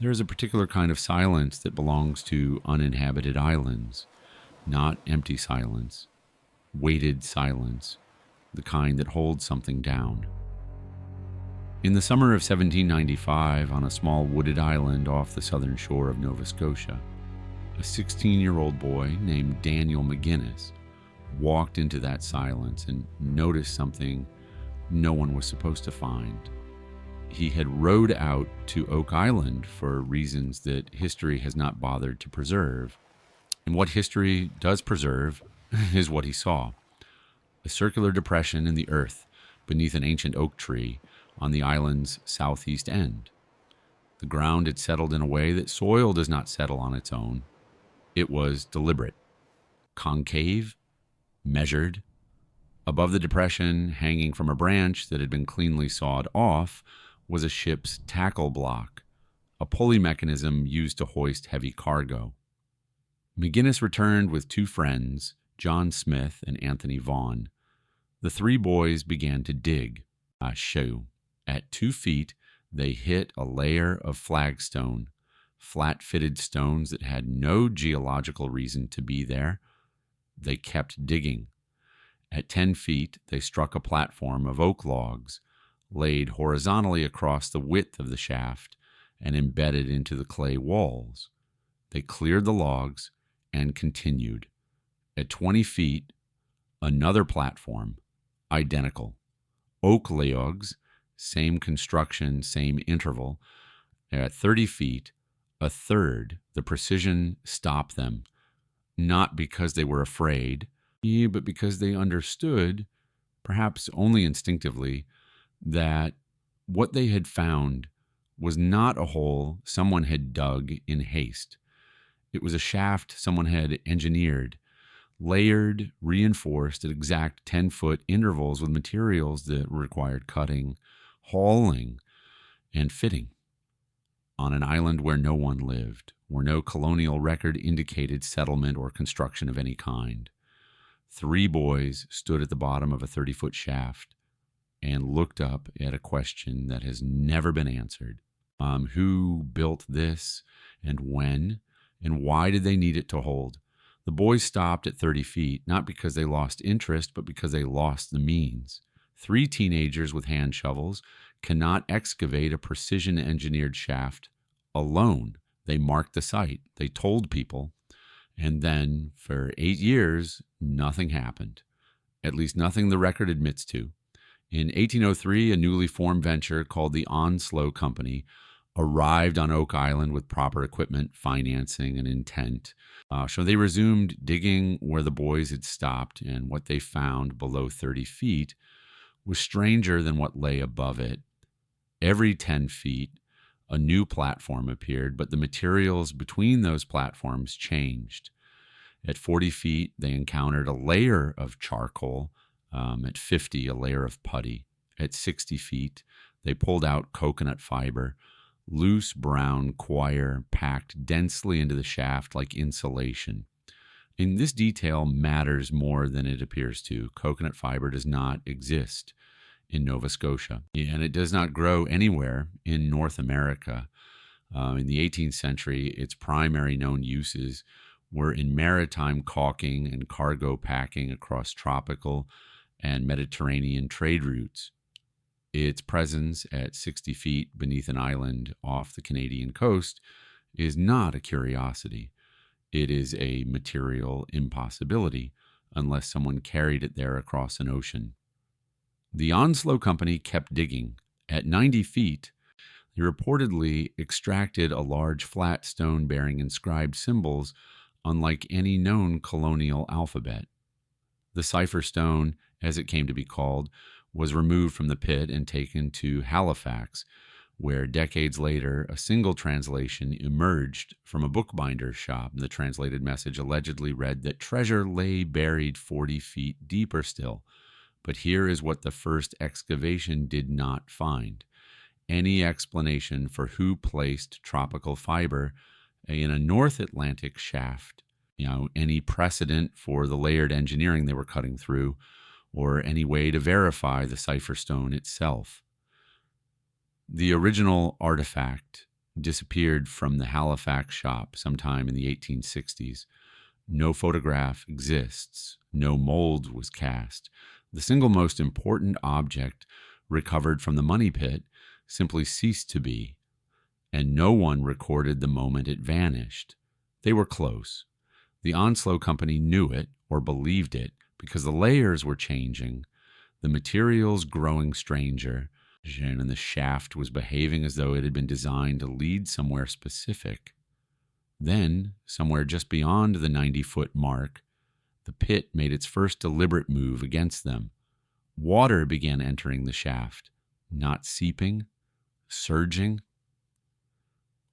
There is a particular kind of silence that belongs to uninhabited islands, not empty silence, weighted silence, the kind that holds something down. In the summer of 1795, on a small wooded island off the southern shore of Nova Scotia, a 16-year-old boy named Daniel McGinnis walked into that silence and noticed something no one was supposed to find. He had rowed out to Oak Island for reasons that history has not bothered to preserve. And what history does preserve is what he saw. A circular depression in the earth beneath an ancient oak tree on the island's southeast end. The ground had settled in a way that soil does not settle on its own. It was deliberate, concave, measured. Above the depression, hanging from a branch that had been cleanly sawed off, was a ship's tackle block, a pulley mechanism used to hoist heavy cargo. McGinnis returned with two friends, John Smith and Anthony Vaughan. The three boys began to dig. At 2 feet, they hit a layer of flagstone, flat-fitted stones that had no geological reason to be there. They kept digging. At 10 feet, they struck a platform of oak logs, laid horizontally across the width of the shaft and embedded into the clay walls. They cleared the logs and continued. At 20 feet, another platform, identical. Oak logs, same construction, same interval. At 30 feet, a third. The precision stopped them, not because they were afraid, but because they understood, perhaps only instinctively, that what they had found was not a hole someone had dug in haste. It was a shaft someone had engineered, layered, reinforced at exact 10-foot intervals with materials that required cutting, hauling, and fitting. On an island where no one lived, where no colonial record indicated settlement or construction of any kind. 3 boys stood at the bottom of a 30-foot shaft and looked up at a question that has never been answered. Who built this, and when, and why did they need it to hold? The boys stopped at 30 feet, not because they lost interest, but because they lost the means. 3 teenagers with hand shovels cannot excavate a precision-engineered shaft alone. They marked the site. They told people. And then, for 8 years, nothing happened. At least nothing the record admits to. In 1803, a newly formed venture called the Onslow Company arrived on Oak Island with proper equipment, financing, and intent. So they resumed digging where the boys had stopped, and what they found below 30 feet was stranger than what lay above it. Every 10 feet, a new platform appeared, but the materials between those platforms changed. At 40 feet, they encountered a layer of charcoal. At 50, a layer of putty. At 60 feet, they pulled out coconut fiber, loose brown coir packed densely into the shaft like insulation. And this detail matters more than it appears to. Coconut fiber does not exist in Nova Scotia, and it does not grow anywhere in North America. In the 18th century, its primary known uses were in maritime caulking and cargo packing across tropical and Mediterranean trade routes. Its presence at 60 feet beneath an island off the Canadian coast is not a curiosity. It is a material impossibility unless someone carried it there across an ocean. The Onslow Company kept digging. At 90 feet, they reportedly extracted a large flat stone bearing inscribed symbols unlike any known colonial alphabet. The cipher stone, as it came to be called, was removed from the pit and taken to Halifax, where decades later a single translation emerged from a bookbinder's shop. The translated message allegedly read that treasure lay buried 40 feet deeper still. But here is what the first excavation did not find: any explanation for who placed tropical fiber in a North Atlantic shaft, any precedent for the layered engineering they were cutting through, or any way to verify the cipher stone itself. The original artifact disappeared from the Halifax shop sometime in the 1860s. No photograph exists. No mold was cast. The single most important object recovered from the money pit simply ceased to be, and no one recorded the moment it vanished. They were close. The Onslow Company knew it, or believed it, because the layers were changing, the materials growing stranger, and the shaft was behaving as though it had been designed to lead somewhere specific. Then, somewhere just beyond the 90-foot mark, the pit made its first deliberate move against them. Water began entering the shaft, not seeping, surging.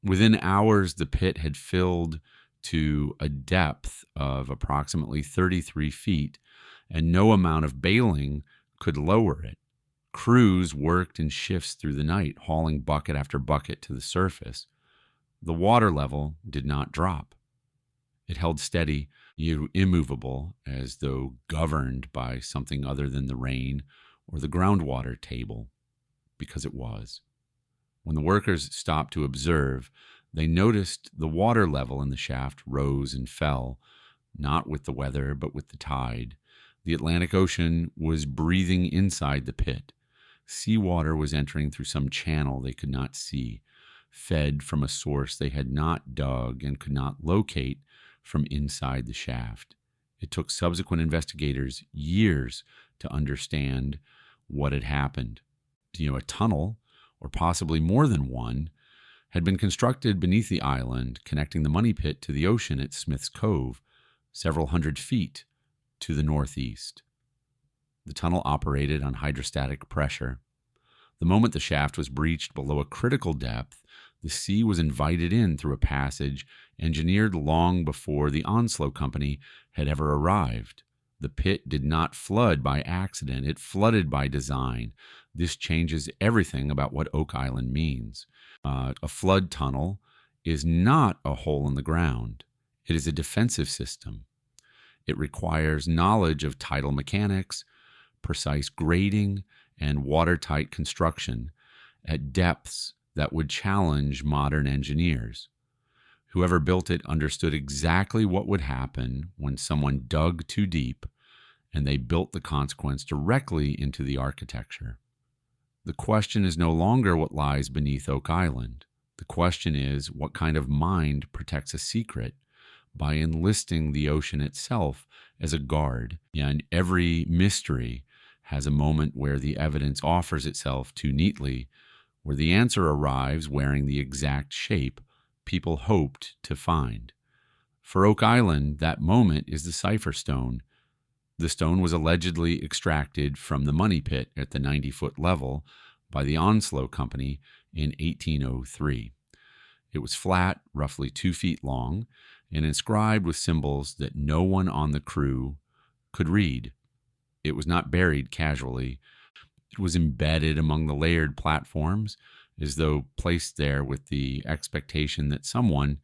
Within hours, the pit had filled to a depth of approximately 33 feet, and no amount of bailing could lower it. Crews worked in shifts through the night, hauling bucket after bucket to the surface. The water level did not drop. It held steady, immovable, as though governed by something other than the rain or the groundwater table, because it was. When the workers stopped to observe, they noticed the water level in the shaft rose and fell, not with the weather, but with the tide. The Atlantic Ocean was breathing inside the pit. Seawater was entering through some channel they could not see, fed from a source they had not dug and could not locate from inside the shaft. It took subsequent investigators years to understand what had happened. A tunnel, or possibly more than one, had been constructed beneath the island, connecting the money pit to the ocean at Smith's Cove, several hundred feet to the northeast. The tunnel operated on hydrostatic pressure. The moment the shaft was breached below a critical depth, the sea was invited in through a passage engineered long before the Onslow Company had ever arrived. The pit did not flood by accident. It flooded by design. This changes everything about what Oak Island means. A flood tunnel is not a hole in the ground. It is a defensive system. It requires knowledge of tidal mechanics, precise grading, and watertight construction at depths that would challenge modern engineers. Whoever built it understood exactly what would happen when someone dug too deep, and they built the consequence directly into the architecture. The question is no longer what lies beneath Oak Island. The question is what kind of mind protects a secret by enlisting the ocean itself as a guard. And every mystery has a moment where the evidence offers itself too neatly, where the answer arrives wearing the exact shape people hoped to find. For Oak Island, that moment is the cipher stone. The stone was allegedly extracted from the money pit at the 90-foot level by the Onslow Company in 1803. It was flat, roughly 2 feet long, and inscribed with symbols that no one on the crew could read. It was not buried casually. It was embedded among the layered platforms, as though placed there with the expectation that someone,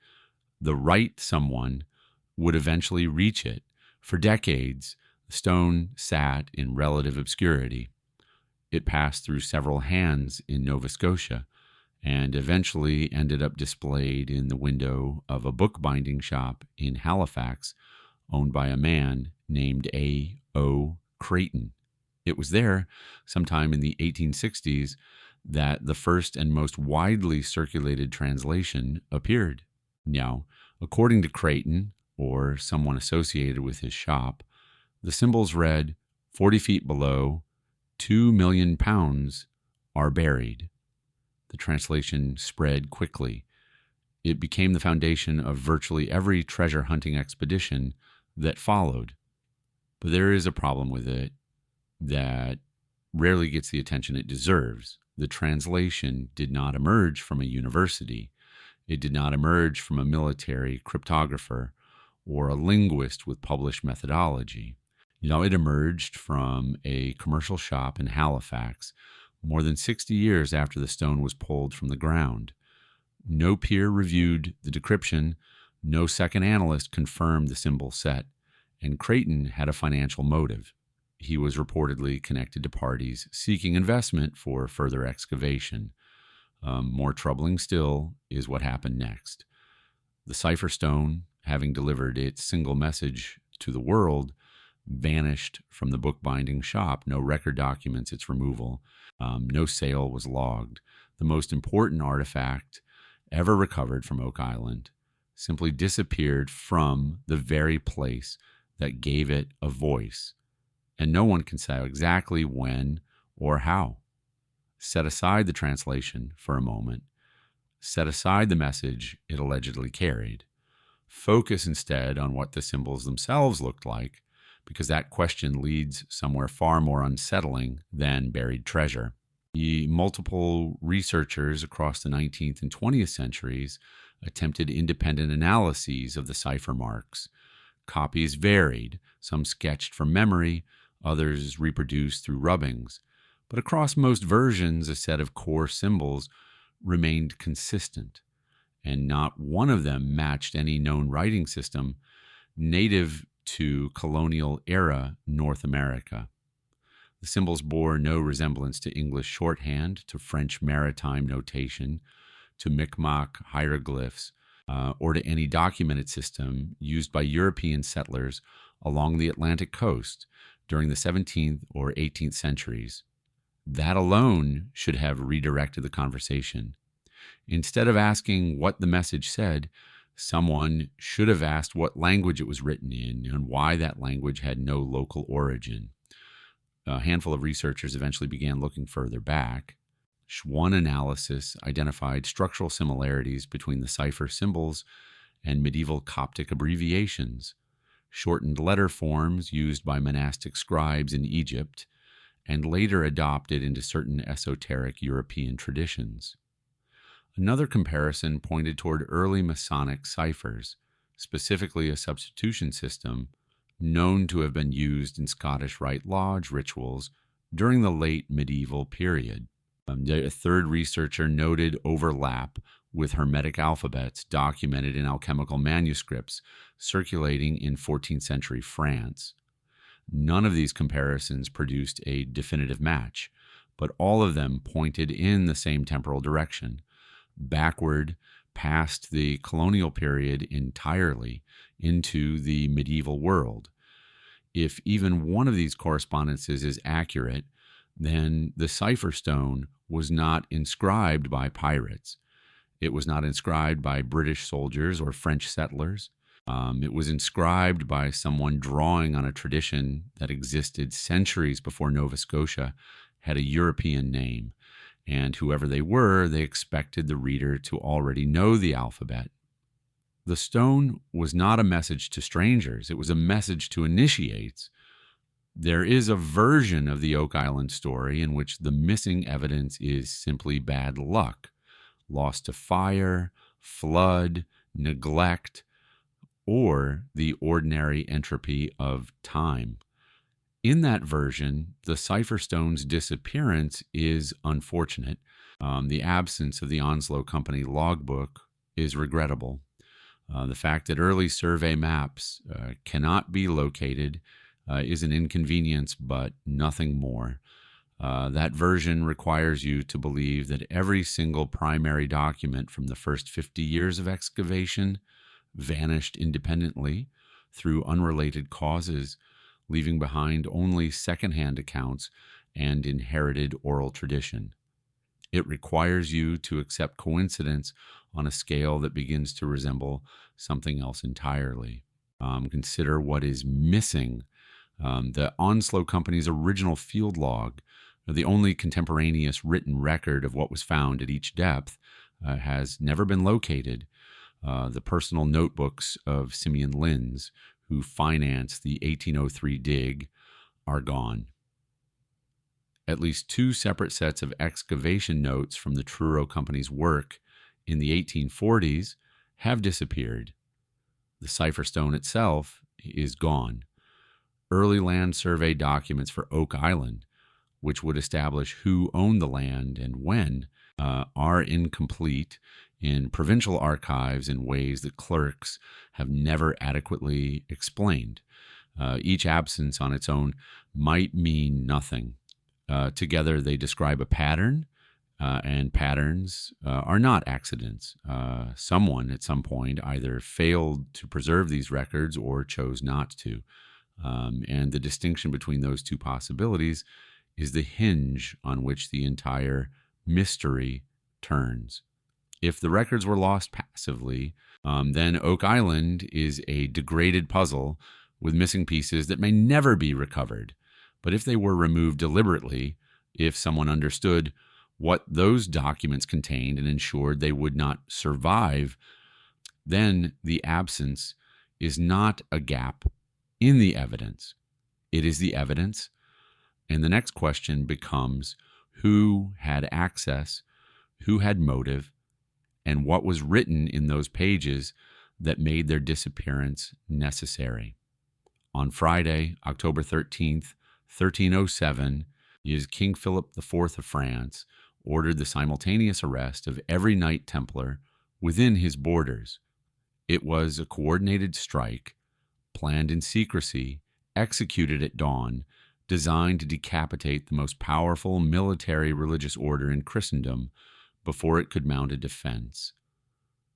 the right someone, would eventually reach it. For decades, the stone sat in relative obscurity. It passed through several hands in Nova Scotia and eventually ended up displayed in the window of a bookbinding shop in Halifax owned by a man named A.O. Creighton. It was there sometime in the 1860s that the first and most widely circulated translation appeared. Now, according to Creighton, or someone associated with his shop, the symbols read, 40 feet below, 2 million pounds are buried. The translation spread quickly. It became the foundation of virtually every treasure hunting expedition that followed. But there is a problem with it that rarely gets the attention it deserves. The translation did not emerge from a university. It did not emerge from a military cryptographer or a linguist with published methodology. It emerged from a commercial shop in Halifax more than 60 years after the stone was pulled from the ground. No peer reviewed the decryption, no second analyst confirmed the symbol set, and Creighton had a financial motive. He was reportedly connected to parties seeking investment for further excavation. More troubling still is what happened next. The cipher stone, having delivered its single message to the world, vanished from the bookbinding shop. No record documents its removal. No sale was logged. The most important artifact ever recovered from Oak Island simply disappeared from the very place that gave it a voice, and no one can say exactly when or how. Set aside the translation for a moment. Set aside the message it allegedly carried. Focus instead on what the symbols themselves looked like, because that question leads somewhere far more unsettling than buried treasure. The multiple researchers across the 19th and 20th centuries attempted independent analyses of the cipher marks. Copies varied, some sketched from memory, others reproduced through rubbings. But across most versions, a set of core symbols remained consistent, and not one of them matched any known writing system native to colonial-era North America. The symbols bore no resemblance to English shorthand, to French maritime notation, to Mi'kmaq hieroglyphs, or to any documented system used by European settlers along the Atlantic coast during the 17th or 18th centuries. That alone should have redirected the conversation. Instead of asking what the message said, someone should have asked what language it was written in and why that language had no local origin. A handful of researchers eventually began looking further back. One analysis identified structural similarities between the cipher symbols and medieval Coptic abbreviations, shortened letter forms used by monastic scribes in Egypt, and later adopted into certain esoteric European traditions. Another comparison pointed toward early Masonic ciphers, specifically a substitution system known to have been used in Scottish Rite Lodge rituals during the late medieval period. A third researcher noted overlap with Hermetic alphabets documented in alchemical manuscripts circulating in 14th century France. None of these comparisons produced a definitive match, but all of them pointed in the same temporal direction, backward past the colonial period entirely into the medieval world. If even one of these correspondences is accurate, then the cipher stone was not inscribed by pirates. It was not inscribed by British soldiers or French settlers. It was inscribed by someone drawing on a tradition that existed centuries before Nova Scotia had a European name. And whoever they were, they expected the reader to already know the alphabet. The stone was not a message to strangers. It was a message to initiates. There is a version of the Oak Island story in which the missing evidence is simply bad luck, lost to fire, flood, neglect, or the ordinary entropy of time. In that version, the cipher stone's disappearance is unfortunate. The absence of the Onslow Company logbook is regrettable. The fact that early survey maps cannot be located is an inconvenience, but nothing more. That version requires you to believe that every single primary document from the first 50 years of excavation vanished independently through unrelated causes, leaving behind only secondhand accounts and inherited oral tradition. It requires you to accept coincidence on a scale that begins to resemble something else entirely. Consider what is missing. The Onslow Company's original field log, the only contemporaneous written record of what was found at each depth, has never been located. The personal notebooks of Simeon Linz, who financed the 1803 dig, are gone. At least two separate sets of excavation notes from the Truro Company's work in the 1840s have disappeared. The cipher stone itself is gone. Early land survey documents for Oak Island, which would establish who owned the land and when, are incomplete in provincial archives in ways that clerks have never adequately explained. Each absence on its own might mean nothing. Together they describe a pattern, and patterns are not accidents. Someone at some point either failed to preserve these records or chose not to. And the distinction between those two possibilities is the hinge on which the entire mystery turns. If the records were lost passively, then Oak Island is a degraded puzzle with missing pieces that may never be recovered. But if they were removed deliberately, if someone understood what those documents contained and ensured they would not survive, then the absence is not a gap in the evidence. It is the evidence. And the next question becomes who had access, who had motive, and what was written in those pages that made their disappearance necessary. On Friday, October 13th, 1307, is King Philip IV of France ordered the simultaneous arrest of every Knight Templar within his borders. It was a coordinated strike, planned in secrecy, executed at dawn, designed to decapitate the most powerful military religious order in Christendom before it could mount a defense.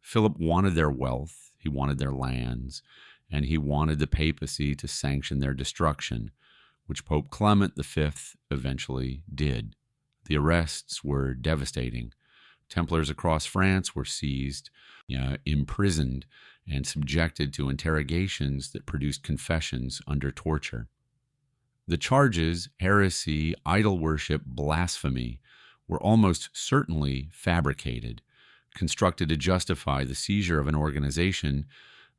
Philip wanted their wealth, he wanted their lands, and he wanted the papacy to sanction their destruction, which Pope Clement V eventually did. The arrests were devastating. Templars across France were seized, imprisoned, and subjected to interrogations that produced confessions under torture. The charges, heresy, idol worship, blasphemy, were almost certainly fabricated, constructed to justify the seizure of an organization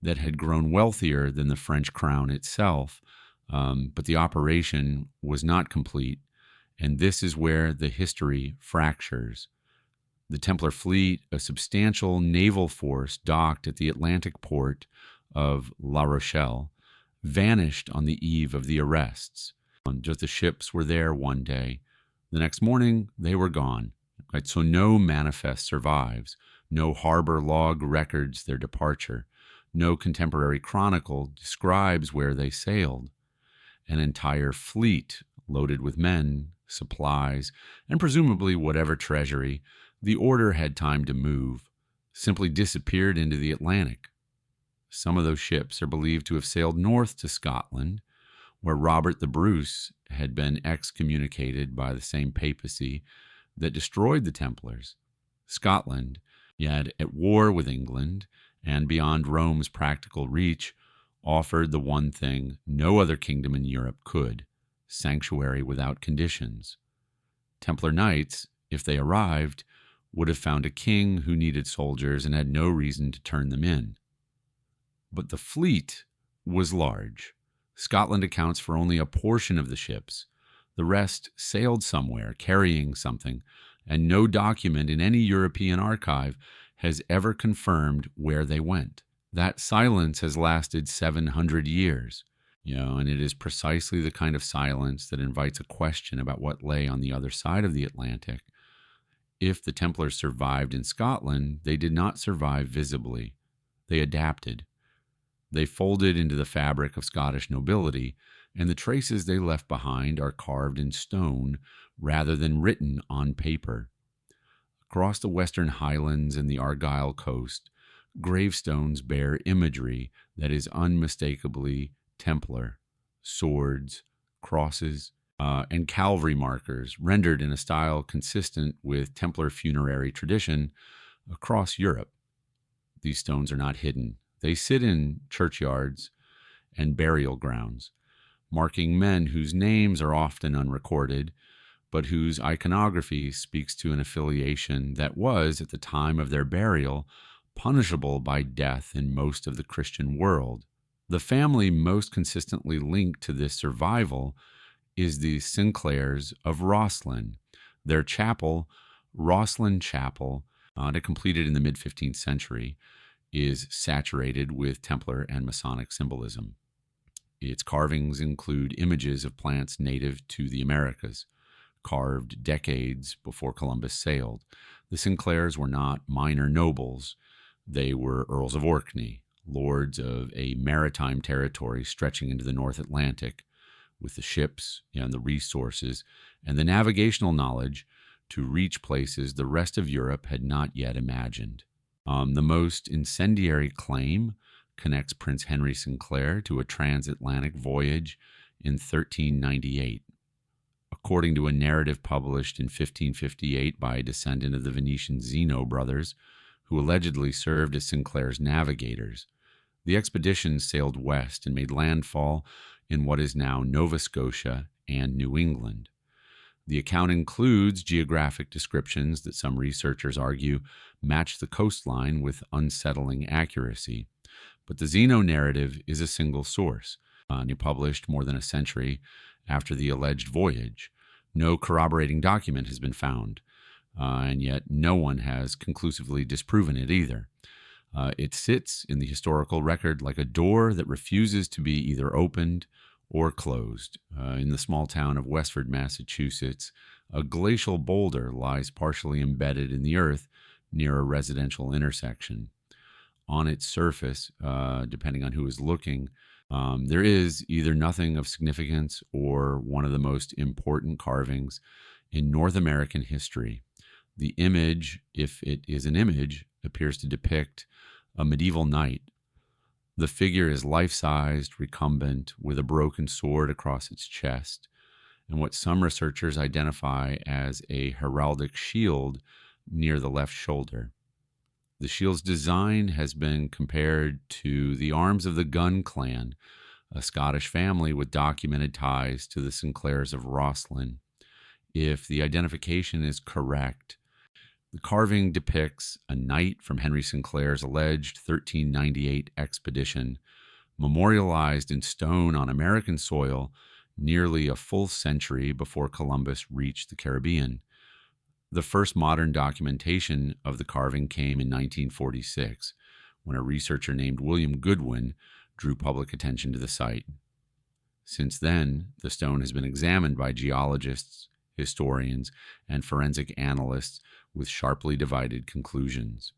that had grown wealthier than the French crown itself, but the operation was not complete, and this is where the history fractures. The Templar fleet, a substantial naval force docked at the Atlantic port of La Rochelle, vanished on the eve of the arrests. Just the ships were there one day. The next morning, they were gone. Right? So no manifest survives. No harbor log records their departure. No contemporary chronicle describes where they sailed. An entire fleet loaded with men, supplies, and presumably whatever treasury the order had time to move, simply disappeared into the Atlantic. Some of those ships are believed to have sailed north to Scotland, where Robert the Bruce had been excommunicated by the same papacy that destroyed the Templars. Scotland, yet at war with England and beyond Rome's practical reach, offered the one thing no other kingdom in Europe could: sanctuary without conditions. Templar Knights, if they arrived, would have found a king who needed soldiers and had no reason to turn them in. But the fleet was large. Scotland accounts for only a portion of the ships. The rest sailed somewhere, carrying something, and no document in any European archive has ever confirmed where they went. That silence has lasted 700 years, and it is precisely the kind of silence that invites a question about what lay on the other side of the Atlantic. If the Templars survived in Scotland, they did not survive visibly. They adapted. They folded into the fabric of Scottish nobility, and the traces they left behind are carved in stone rather than written on paper. Across the Western Highlands and the Argyll coast, gravestones bear imagery that is unmistakably Templar: swords, crosses, and cavalry markers rendered in a style consistent with Templar funerary tradition across Europe. These stones are not hidden. They sit in churchyards and burial grounds, marking men whose names are often unrecorded, but whose iconography speaks to an affiliation that was, at the time of their burial, punishable by death in most of the Christian world. The family most consistently linked to this survival is the Sinclairs of Rosslyn. Their chapel, Rosslyn Chapel, completed in the mid-15th century, is saturated with Templar and Masonic symbolism. Its carvings include images of plants native to the Americas, carved decades before Columbus sailed. The Sinclairs were not minor nobles. They were Earls of Orkney, lords of a maritime territory stretching into the North Atlantic, with the ships and the resources and the navigational knowledge to reach places the rest of Europe had not yet imagined. The most incendiary claim connects Prince Henry Sinclair to a transatlantic voyage in 1398. According to a narrative published in 1558 by a descendant of the Venetian Zeno brothers, who allegedly served as Sinclair's navigators, the expedition sailed west and made landfall in what is now Nova Scotia and New England. The account includes geographic descriptions that some researchers argue match the coastline with unsettling accuracy. But the Zeno narrative is a single source, and published more than a century after the alleged voyage. No corroborating document has been found, and yet no one has conclusively disproven it either. It sits in the historical record like a door that refuses to be either opened or closed. In the small town of Westford, Massachusetts, a glacial boulder lies partially embedded in the earth near a residential intersection. On its surface, depending on who is looking, there is either nothing of significance or one of the most important carvings in North American history. The image, if it is an image, appears to depict a medieval knight. The figure is life-sized, recumbent, with a broken sword across its chest, and what some researchers identify as a heraldic shield near the left shoulder. The shield's design has been compared to the arms of the Gun clan, a Scottish family with documented ties to the Sinclairs of Rosslyn. If the identification is correct, the carving depicts a knight from Henry Sinclair's alleged 1398 expedition, memorialized in stone on American soil nearly a full century before Columbus reached the Caribbean. The first modern documentation of the carving came in 1946, when a researcher named William Goodwin drew public attention to the site. Since then, the stone has been examined by geologists, historians, and forensic analysts with sharply divided conclusions.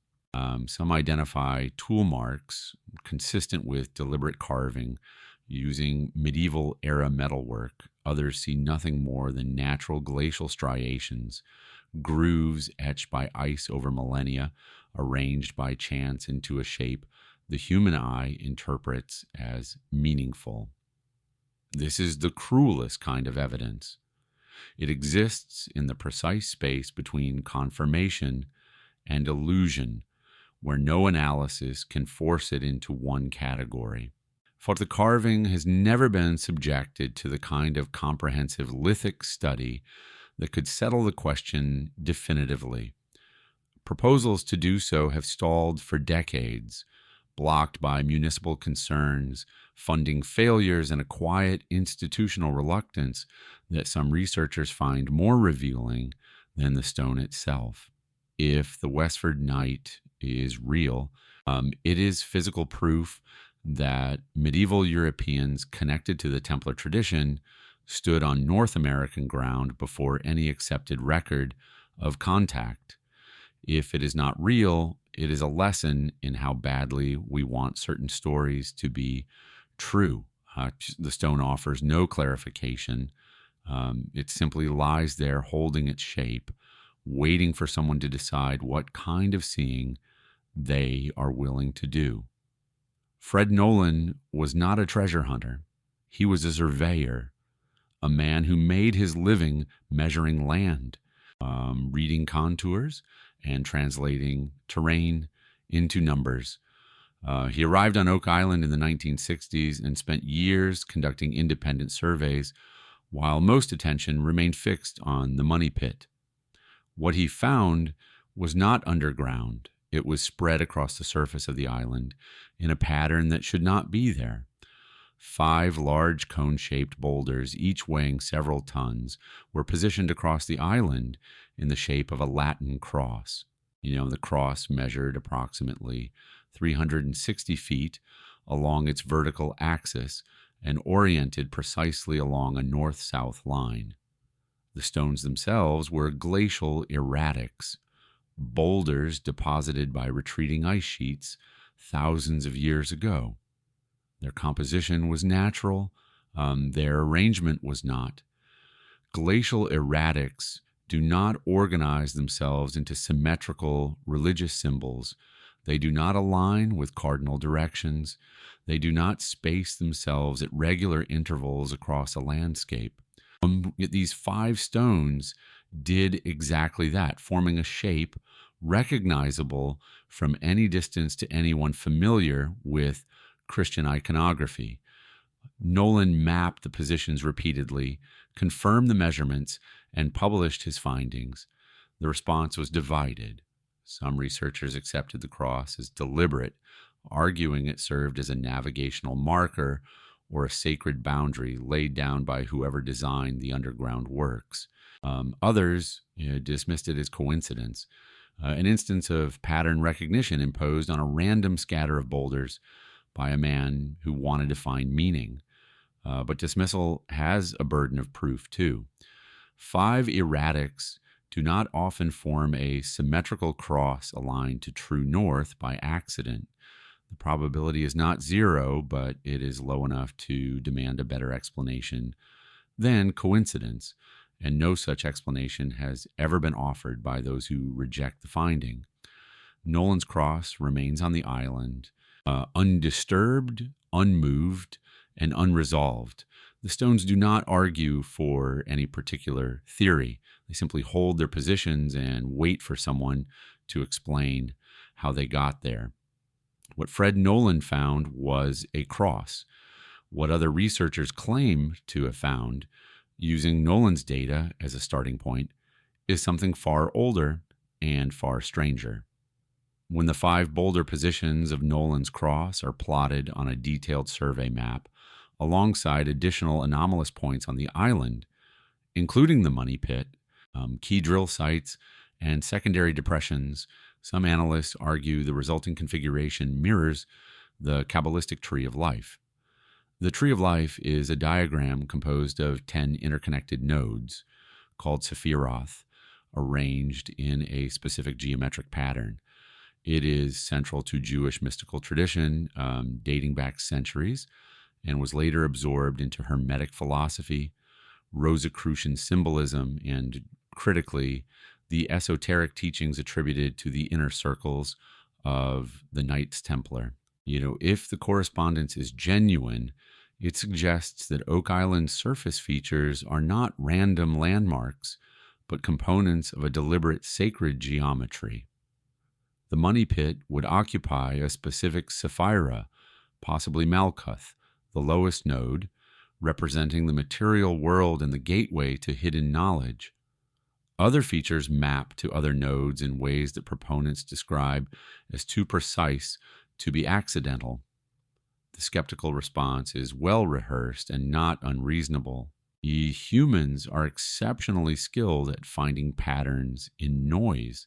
Some identify tool marks consistent with deliberate carving using medieval-era metalwork. Others see nothing more than natural glacial striations, grooves etched by ice over millennia, arranged by chance into a shape the human eye interprets as meaningful. This is the cruelest kind of evidence. It exists in the precise space between confirmation and illusion, where no analysis can force it into one category. For the carving has never been subjected to the kind of comprehensive lithic study that could settle the question definitively. Proposals to do so have stalled for decades, blocked by municipal concerns, funding failures, and a quiet institutional reluctance that some researchers find more revealing than the stone itself. If the Westford Knight is real, it is physical proof that medieval Europeans connected to the Templar tradition stood on North American ground before any accepted record of contact. If it is not real, it is a lesson in how badly we want certain stories to be true. The stone offers no clarification. It simply lies there holding its shape, waiting for someone to decide what kind of seeing they are willing to do. Fred Nolan was not a treasure hunter. He was a surveyor, a man who made his living measuring land, reading contours, and translating terrain into numbers. He arrived on Oak Island in the 1960s and spent years conducting independent surveys, while most attention remained fixed on the money pit. What he found was not underground. It was spread across the surface of the island in a pattern that should not be there. 5 large cone-shaped boulders, each weighing several tons, were positioned across the island in the shape of a Latin cross. The cross measured approximately 360 feet along its vertical axis and oriented precisely along a north-south line. The stones themselves were glacial erratics, boulders deposited by retreating ice sheets thousands of years ago. Their composition was natural, their arrangement was not. Glacial erratics do not organize themselves into symmetrical religious symbols. They do not align with cardinal directions. They do not space themselves at regular intervals across a landscape. These 5 stones did exactly that, forming a shape recognizable from any distance to anyone familiar with Christian iconography. Nolan mapped the positions repeatedly, confirmed the measurements, and published his findings. The response was divided. Some researchers accepted the cross as deliberate, arguing it served as a navigational marker or a sacred boundary laid down by whoever designed the underground works. Others dismissed it as coincidence, an instance of pattern recognition imposed on a random scatter of boulders by a man who wanted to find meaning. But dismissal has a burden of proof, too. 5 erratics do not often form a symmetrical cross aligned to true north by accident. The probability is not 0, but it is low enough to demand a better explanation than coincidence, and no such explanation has ever been offered by those who reject the finding. Nolan's cross remains on the island, undisturbed, unmoved, and unresolved. The stones do not argue for any particular theory. They simply hold their positions and wait for someone to explain how they got there. What Fred Nolan found was a cross. What other researchers claim to have found, using Nolan's data as a starting point, is something far older and far stranger. When the 5 boulder positions of Nolan's cross are plotted on a detailed survey map, alongside additional anomalous points on the island, including the money pit, key drill sites, and secondary depressions, some analysts argue the resulting configuration mirrors the Kabbalistic tree of life. The tree of life is a diagram composed of 10 interconnected nodes called sephiroth, arranged in a specific geometric pattern. It is central to Jewish mystical tradition, dating back centuries, and was later absorbed into Hermetic philosophy, Rosicrucian symbolism, and, critically, the esoteric teachings attributed to the inner circles of the Knights Templar. If the correspondence is genuine, it suggests that Oak Island's surface features are not random landmarks, but components of a deliberate sacred geometry. The money pit would occupy a specific Sapphira, possibly Malkuth, the lowest node, representing the material world and the gateway to hidden knowledge. Other features map to other nodes in ways that proponents describe as too precise to be accidental. The skeptical response is well rehearsed and not unreasonable. Humans are exceptionally skilled at finding patterns in noise.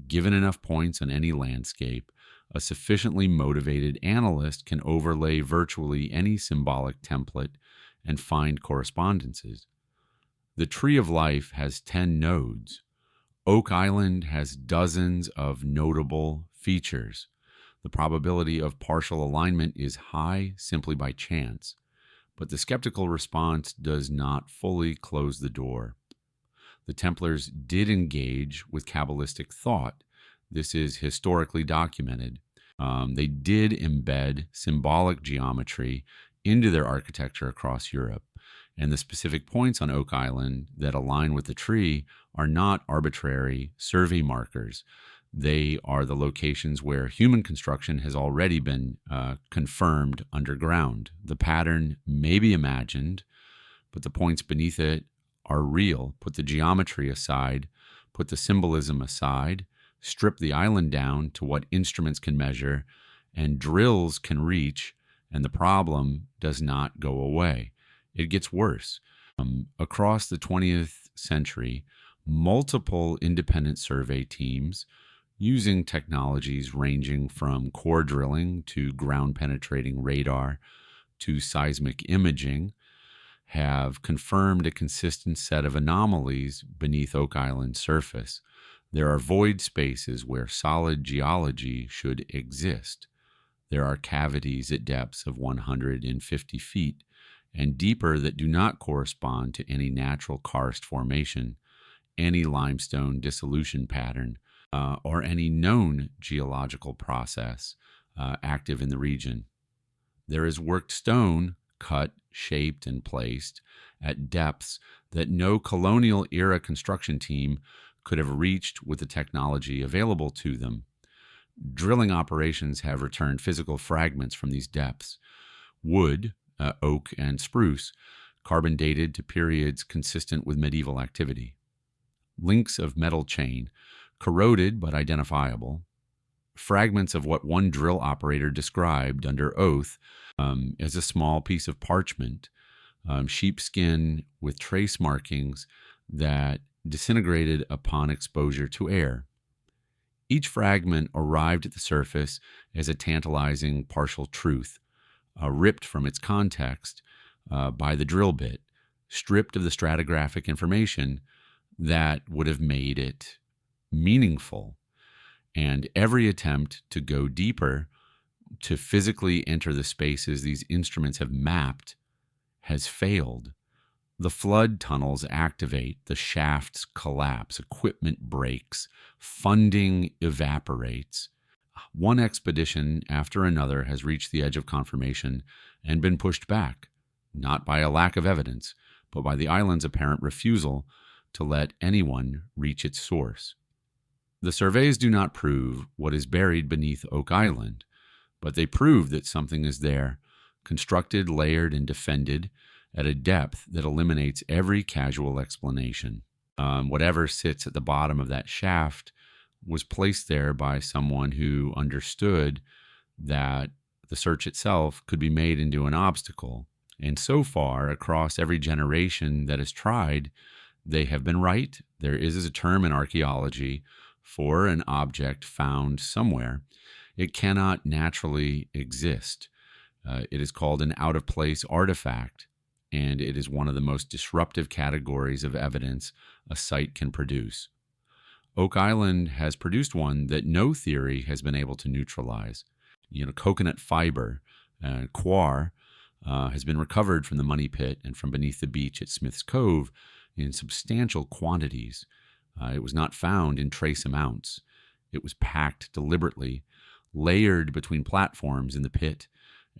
Given enough points on any landscape, a sufficiently motivated analyst can overlay virtually any symbolic template and find correspondences. The Tree of Life has 10 nodes. Oak Island has dozens of notable features. The probability of partial alignment is high simply by chance, but the skeptical response does not fully close the door. The Templars did engage with Kabbalistic thought. This is historically documented. They did embed symbolic geometry into their architecture across Europe. And the specific points on Oak Island that align with the tree are not arbitrary survey markers. They are the locations where human construction has already been confirmed underground. The pattern may be imagined, but the points beneath it are real. Put the geometry aside, put the symbolism aside, strip the island down to what instruments can measure and drills can reach, and the problem does not go away. It gets worse. Across the 20th century, multiple independent survey teams, using technologies ranging from core drilling to ground-penetrating radar to seismic imaging, have confirmed a consistent set of anomalies beneath Oak Island's surface. There are void spaces where solid geology should exist. There are cavities at depths of 150 feet and deeper that do not correspond to any natural karst formation, any limestone dissolution pattern or any known geological process active in the region. There is worked stone cut, shaped, and placed at depths that no colonial era construction team could have reached with the technology available to them. Drilling operations have returned physical fragments from these depths. Wood, oak, and spruce, carbon dated to periods consistent with medieval activity. Links of metal chain, corroded but identifiable. Fragments of what one drill operator described under oath as a small piece of parchment, sheepskin with trace markings that disintegrated upon exposure to air. Each fragment arrived at the surface as a tantalizing partial truth, ripped from its context by the drill bit, stripped of the stratigraphic information that would have made it meaningful. And every attempt to go deeper, to physically enter the spaces these instruments have mapped, has failed. The flood tunnels activate, the shafts collapse, equipment breaks, funding evaporates. One expedition after another has reached the edge of confirmation and been pushed back, not by a lack of evidence, but by the island's apparent refusal to let anyone reach its source. The surveys do not prove what is buried beneath Oak Island, but they prove that something is there, constructed, layered, and defended at a depth that eliminates every casual explanation. Whatever sits at the bottom of that shaft was placed there by someone who understood that the search itself could be made into an obstacle. And so far, across every generation that has tried, they have been right. There is a term in archaeology for an object found somewhere. It cannot naturally exist. It is called an out-of-place artifact, and it is one of the most disruptive categories of evidence a site can produce. Oak Island has produced one that no theory has been able to neutralize. Coconut fiber, coir, has been recovered from the money pit and from beneath the beach at Smith's Cove in substantial quantities. It was not found in trace amounts. It was packed deliberately, layered between platforms in the pit,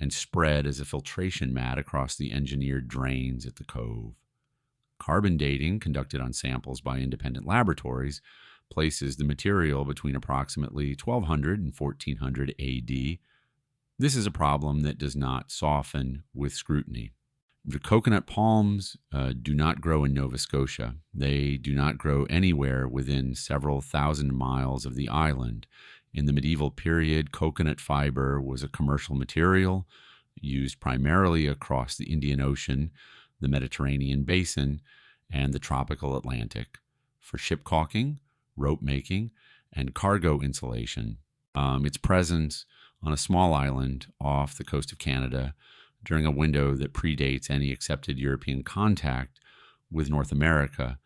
and spread as a filtration mat across the engineered drains at the cove. Carbon dating, conducted on samples by independent laboratories, places the material between approximately 1200 and 1400 AD. This is a problem that does not soften with scrutiny. The coconut palms do not grow in Nova Scotia. They do not grow anywhere within several thousand miles of the island. In the medieval period, coconut fiber was a commercial material used primarily across the Indian Ocean, the Mediterranean basin, and the tropical Atlantic for ship caulking, rope making, and cargo insulation. Its presence on a small island off the coast of Canada during a window that predates any accepted European contact with North America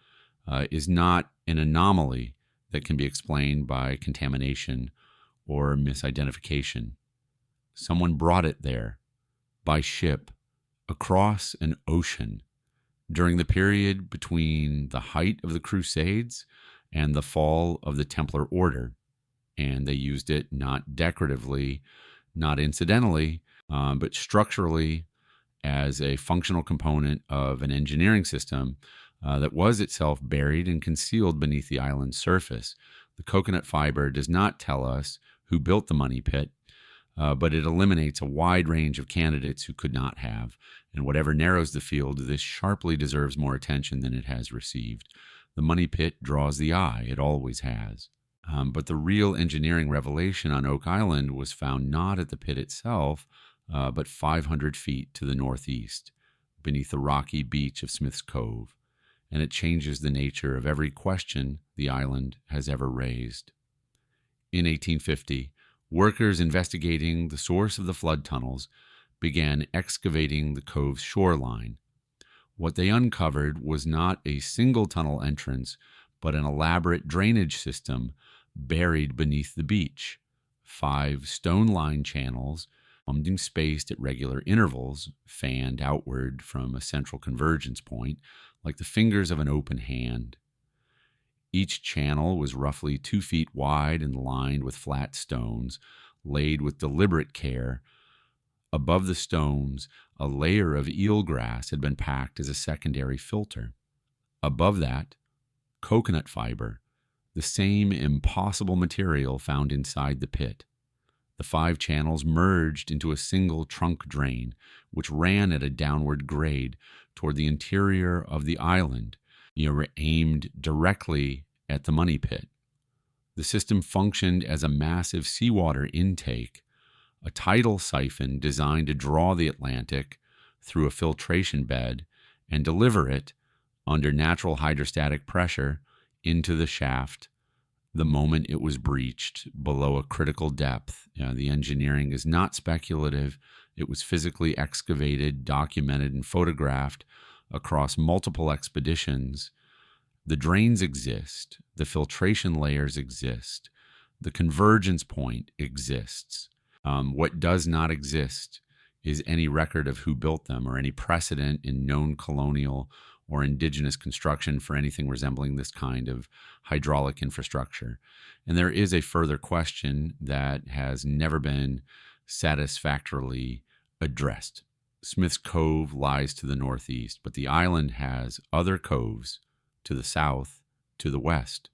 is not an anomaly that can be explained by contamination or misidentification. Someone brought it there by ship across an ocean during the period between the height of the Crusades and the fall of the Templar order, and they used it not decoratively, not incidentally, but structurally as a functional component of an engineering system that was itself buried and concealed beneath the island's surface. The coconut fiber does not tell us who built the money pit, but it eliminates a wide range of candidates who could not have. And whatever narrows the field, this sharply deserves more attention than it has received. The money pit draws the eye. It always has. But the real engineering revelation on Oak Island was found not at the pit itself, but 500 feet to the northeast, beneath the rocky beach of Smith's Cove. And it changes the nature of every question the island has ever raised. In 1850, workers investigating the source of the flood tunnels began excavating the cove's shoreline. What they uncovered was not a single tunnel entrance, but an elaborate drainage system buried beneath the beach. 5 stone-lined channels, spaced at regular intervals, fanned outward from a central convergence point, like the fingers of an open hand. Each channel was roughly 2 feet wide and lined with flat stones, laid with deliberate care. Above the stones, a layer of eelgrass had been packed as a secondary filter. Above that, coconut fiber, the same impossible material found inside the pit. The 5 channels merged into a single trunk drain, which ran at a downward grade toward the interior of the island, aimed directly at the money pit. The system functioned as a massive seawater intake, a tidal siphon designed to draw the Atlantic through a filtration bed and deliver it under natural hydrostatic pressure into the shaft the moment it was breached below a critical depth. The engineering is not speculative. It was physically excavated, documented, and photographed across multiple expeditions. The drains exist. The filtration layers exist. The convergence point exists. What does not exist is any record of who built them or any precedent in known colonial or indigenous construction for anything resembling this kind of hydraulic infrastructure. And there is a further question that has never been satisfactorily addressed. Smith's Cove lies to the northeast, but the island has other coves to the south, to the west.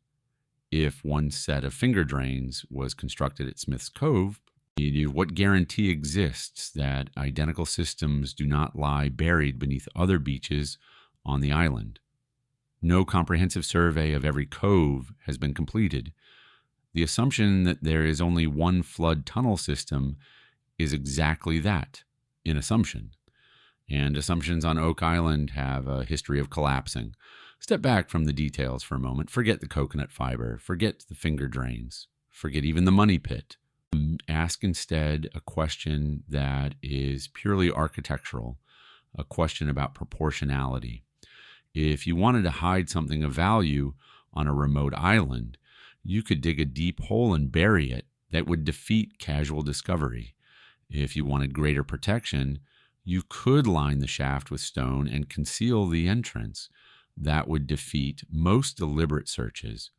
If one set of finger drains was constructed at Smith's Cove, what guarantee exists that identical systems do not lie buried beneath other beaches on the island? No comprehensive survey of every cove has been completed. The assumption that there is only one flood tunnel system is exactly that, an assumption. And assumptions on Oak Island have a history of collapsing. Step back from the details for a moment. Forget the coconut fiber. Forget the finger drains. Forget even the money pit. Ask instead a question that is purely architectural, a question about proportionality. If you wanted to hide something of value on a remote island, you could dig a deep hole and bury it. That would defeat casual discovery. If you wanted greater protection, you could line the shaft with stone and conceal the entrance. That would defeat most deliberate searches.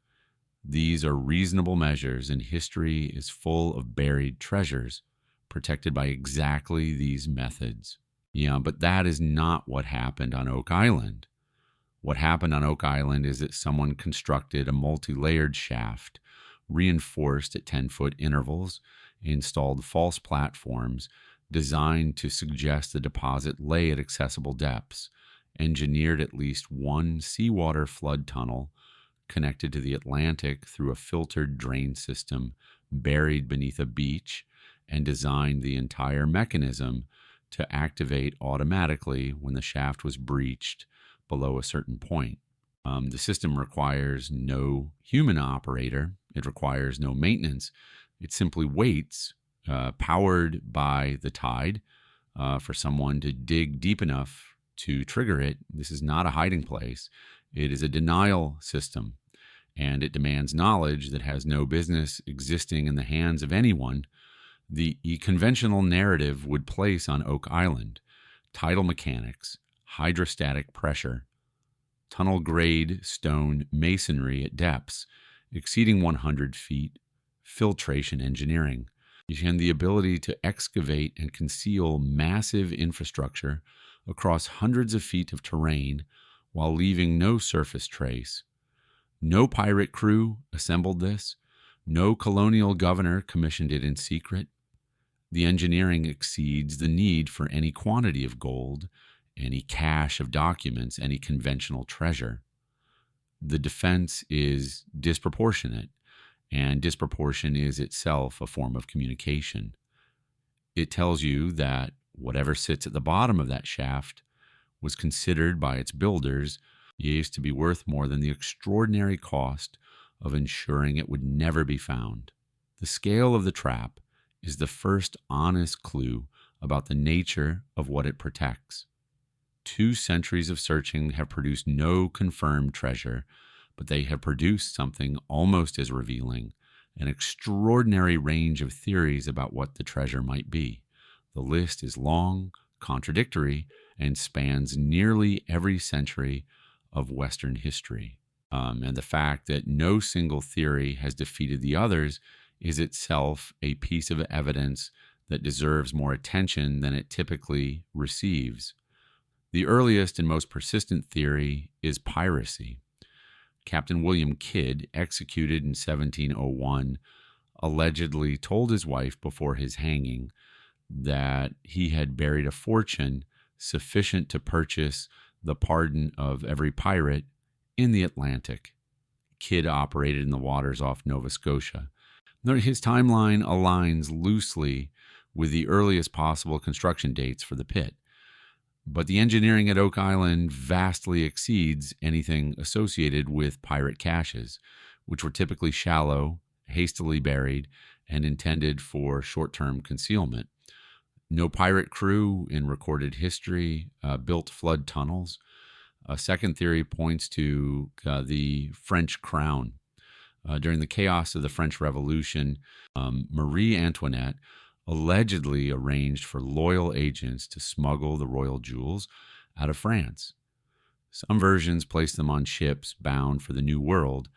These are reasonable measures, and history is full of buried treasures protected by exactly these methods. But that is not what happened on Oak Island. What happened on Oak Island is that someone constructed a multi-layered shaft, reinforced at 10-foot intervals, installed false platforms designed to suggest the deposit lay at accessible depths, engineered at least one seawater flood tunnel connected to the Atlantic through a filtered drain system buried beneath a beach, and designed the entire mechanism to activate automatically when the shaft was breached below a certain point. The system requires no human operator. It requires no maintenance. It simply waits, powered by the tide, for someone to dig deep enough to trigger it. This is not a hiding place. It is a denial system, and it demands knowledge that has no business existing in the hands of anyone. The conventional narrative would place on Oak Island tidal mechanics, hydrostatic pressure, tunnel grade stone masonry at depths exceeding 100 feet, filtration engineering, and the ability to excavate and conceal massive infrastructure across hundreds of feet of terrain while leaving no surface trace. No pirate crew assembled this. No colonial governor commissioned it in secret. The engineering exceeds the need for any quantity of gold, any cache of documents, any conventional treasure. The defense is disproportionate, and disproportion is itself a form of communication. It tells you that whatever sits at the bottom of that shaft was considered by its builders to be worth more than the extraordinary cost of ensuring it would never be found. The scale of the trap is the first honest clue about the nature of what it protects. 2 centuries of searching have produced no confirmed treasure, but they have produced something almost as revealing, an extraordinary range of theories about what the treasure might be. The list is long, contradictory, and spans nearly every century of Western history. And the fact that no single theory has defeated the others is itself a piece of evidence that deserves more attention than it typically receives. The earliest and most persistent theory is piracy. Captain William Kidd, executed in 1701, allegedly told his wife before his hanging that he had buried a fortune sufficient to purchase the pardon of every pirate in the Atlantic. Kidd operated in the waters off Nova Scotia. His timeline aligns loosely with the earliest possible construction dates for the pit, but the engineering at Oak Island vastly exceeds anything associated with pirate caches, which were typically shallow, hastily buried, and intended for short-term concealment. No pirate crew in recorded history built flood tunnels. A second theory points to the French crown. During the chaos of the French Revolution, Marie Antoinette allegedly arranged for loyal agents to smuggle the royal jewels out of France. Some versions place them on ships bound for the New World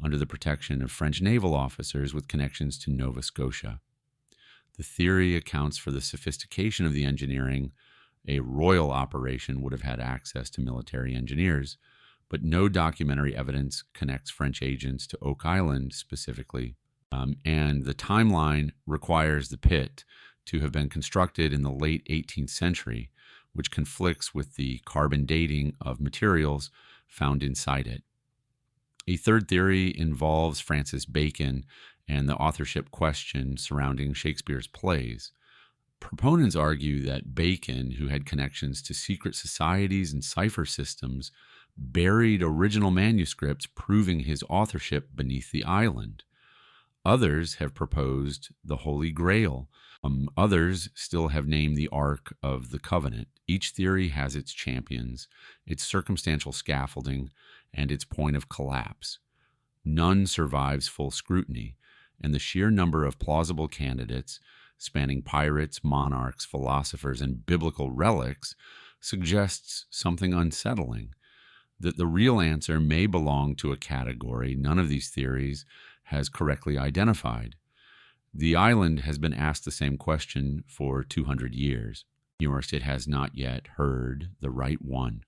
under the protection of French naval officers with connections to Nova Scotia. The theory accounts for the sophistication of the engineering. A royal operation would have had access to military engineers, but no documentary evidence connects French agents to Oak Island specifically. And the timeline requires the pit to have been constructed in the late 18th century, which conflicts with the carbon dating of materials found inside it. A third theory involves Francis Bacon and the authorship question surrounding Shakespeare's plays. Proponents argue that Bacon, who had connections to secret societies and cipher systems, buried original manuscripts proving his authorship beneath the island. Others have proposed the Holy Grail. Others still have named the Ark of the Covenant. Each theory has its champions, its circumstantial scaffolding, and its point of collapse. None survives full scrutiny, and the sheer number of plausible candidates, spanning pirates, monarchs, philosophers, and biblical relics, suggests something unsettling, that the real answer may belong to a category none of these theories has correctly identified. The island has been asked the same question for 200 years. It has not yet heard the right one.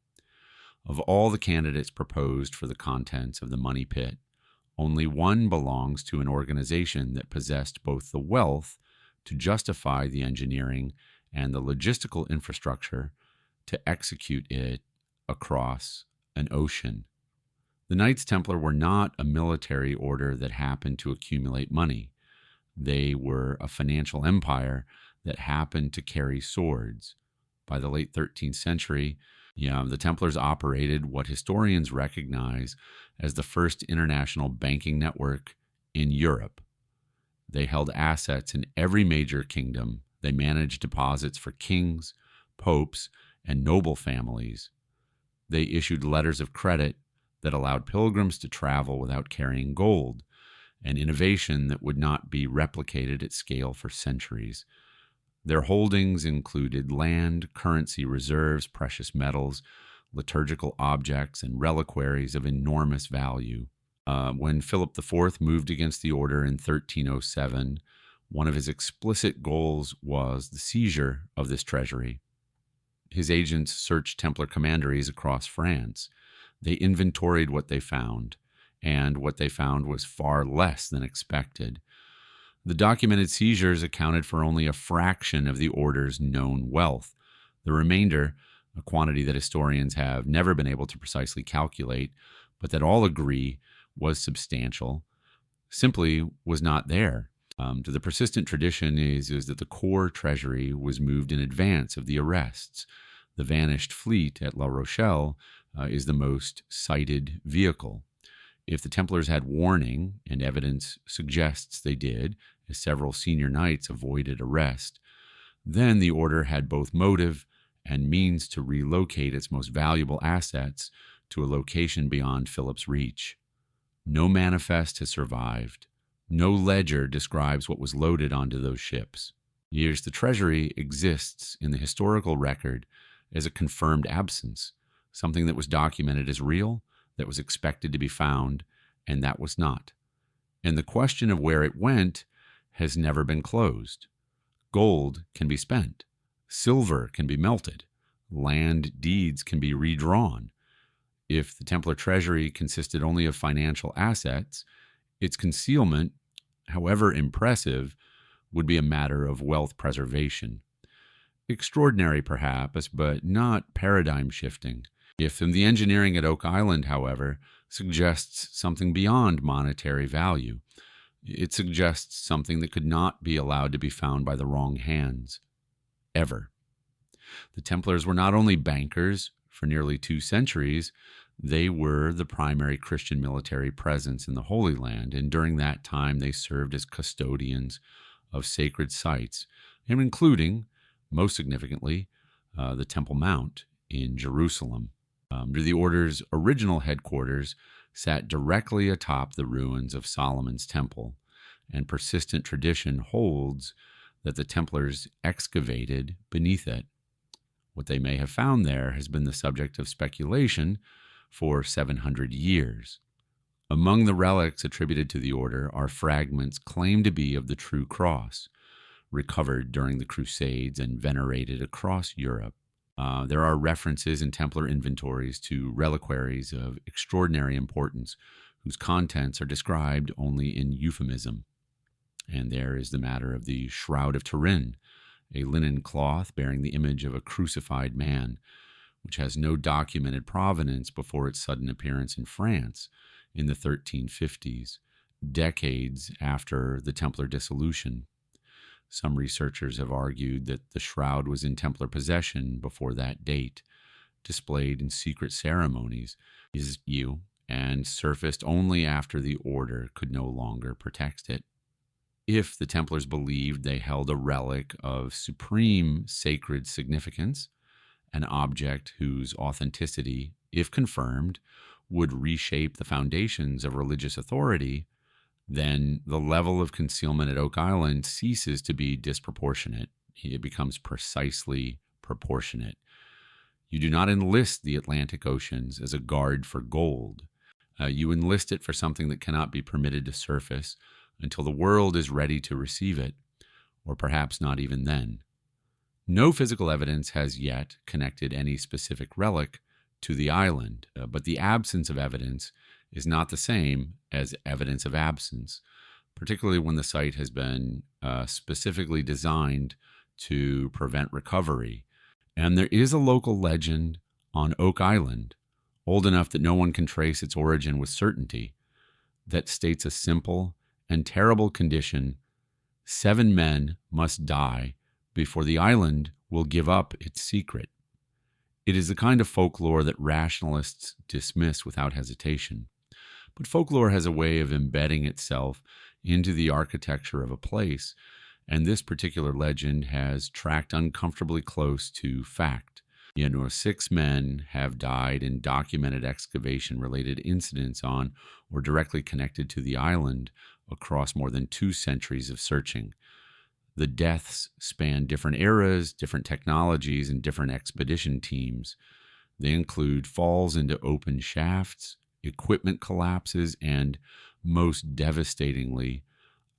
Of all the candidates proposed for the contents of the money pit, only one belongs to an organization that possessed both the wealth to justify the engineering and the logistical infrastructure to execute it across an ocean. The Knights Templar were not a military order that happened to accumulate money. They were a financial empire that happened to carry swords. By the late 13th century, the Templars operated what historians recognize as the first international banking network in Europe. They held assets in every major kingdom. They managed deposits for kings, popes, and noble families. They issued letters of credit that allowed pilgrims to travel without carrying gold, an innovation that would not be replicated at scale for centuries. Their holdings included land, currency reserves, precious metals, liturgical objects, and reliquaries of enormous value. When Philip IV moved against the order in 1307, one of his explicit goals was the seizure of this treasury. His agents searched Templar commanderies across France. They inventoried what they found, and what they found was far less than expected. The documented seizures accounted for only a fraction of the order's known wealth. The remainder, a quantity that historians have never been able to precisely calculate, but that all agree was substantial, simply was not there. The persistent tradition is that the core treasury was moved in advance of the arrests. The vanished fleet at La Rochelle is the most cited vehicle. If the Templars had warning, and evidence suggests they did, as several senior knights avoided arrest, then the order had both motive and means to relocate its most valuable assets to a location beyond Philip's reach. No manifest has survived. No ledger describes what was loaded onto those ships. Yet the treasury exists in the historical record as a confirmed absence, something that was documented as real that was expected to be found and that was not. And the question of where it went has never been closed. Gold can be spent. Silver can be melted. Land deeds can be redrawn. If the Templar treasury consisted only of financial assets, its concealment, however impressive, would be a matter of wealth preservation. Extraordinary, perhaps, but not paradigm shifting. If the engineering at Oak Island, however, suggests something beyond monetary value, it suggests something that could not be allowed to be found by the wrong hands, ever. The Templars were not only bankers for nearly 2 centuries, they were the primary Christian military presence in the Holy Land, and during that time they served as custodians of sacred sites, and including, most significantly, the Temple Mount in Jerusalem. The order's original headquarters sat directly atop the ruins of Solomon's Temple, and persistent tradition holds that the Templars excavated beneath it. What they may have found there has been the subject of speculation for 700 years. Among the relics attributed to the order are fragments claimed to be of the true cross, recovered during the Crusades and venerated across Europe. There are references in Templar inventories to reliquaries of extraordinary importance whose contents are described only in euphemism. And there is the matter of the Shroud of Turin, a linen cloth bearing the image of a crucified man, which has no documented provenance before its sudden appearance in France in the 1350s, decades after the Templar dissolution. Some researchers have argued that the shroud was in Templar possession before that date, displayed in secret ceremonies, and surfaced only after the order could no longer protect it. If the Templars believed they held a relic of supreme sacred significance, an object whose authenticity, if confirmed, would reshape the foundations of religious authority, then the level of concealment at Oak Island ceases to be disproportionate. It becomes precisely proportionate. You do not enlist the Atlantic Oceans as a guard for gold. You enlist it for something that cannot be permitted to surface until the world is ready to receive it, or perhaps not even then. No physical evidence has yet connected any specific relic to the island, but the absence of evidence is not the same as evidence of absence, particularly when the site has been specifically designed to prevent recovery. And there is a local legend on Oak Island, old enough that no one can trace its origin with certainty, that states a simple and terrible condition: 7 men must die before the island will give up its secret. It is the kind of folklore that rationalists dismiss without hesitation. But folklore has a way of embedding itself into the architecture of a place, and this particular legend has tracked uncomfortably close to fact. 6 men have died in documented excavation-related incidents on or directly connected to the island across more than 2 centuries of searching. The deaths span different eras, different technologies, and different expedition teams. They include falls into open shafts, equipment collapses, and, most devastatingly,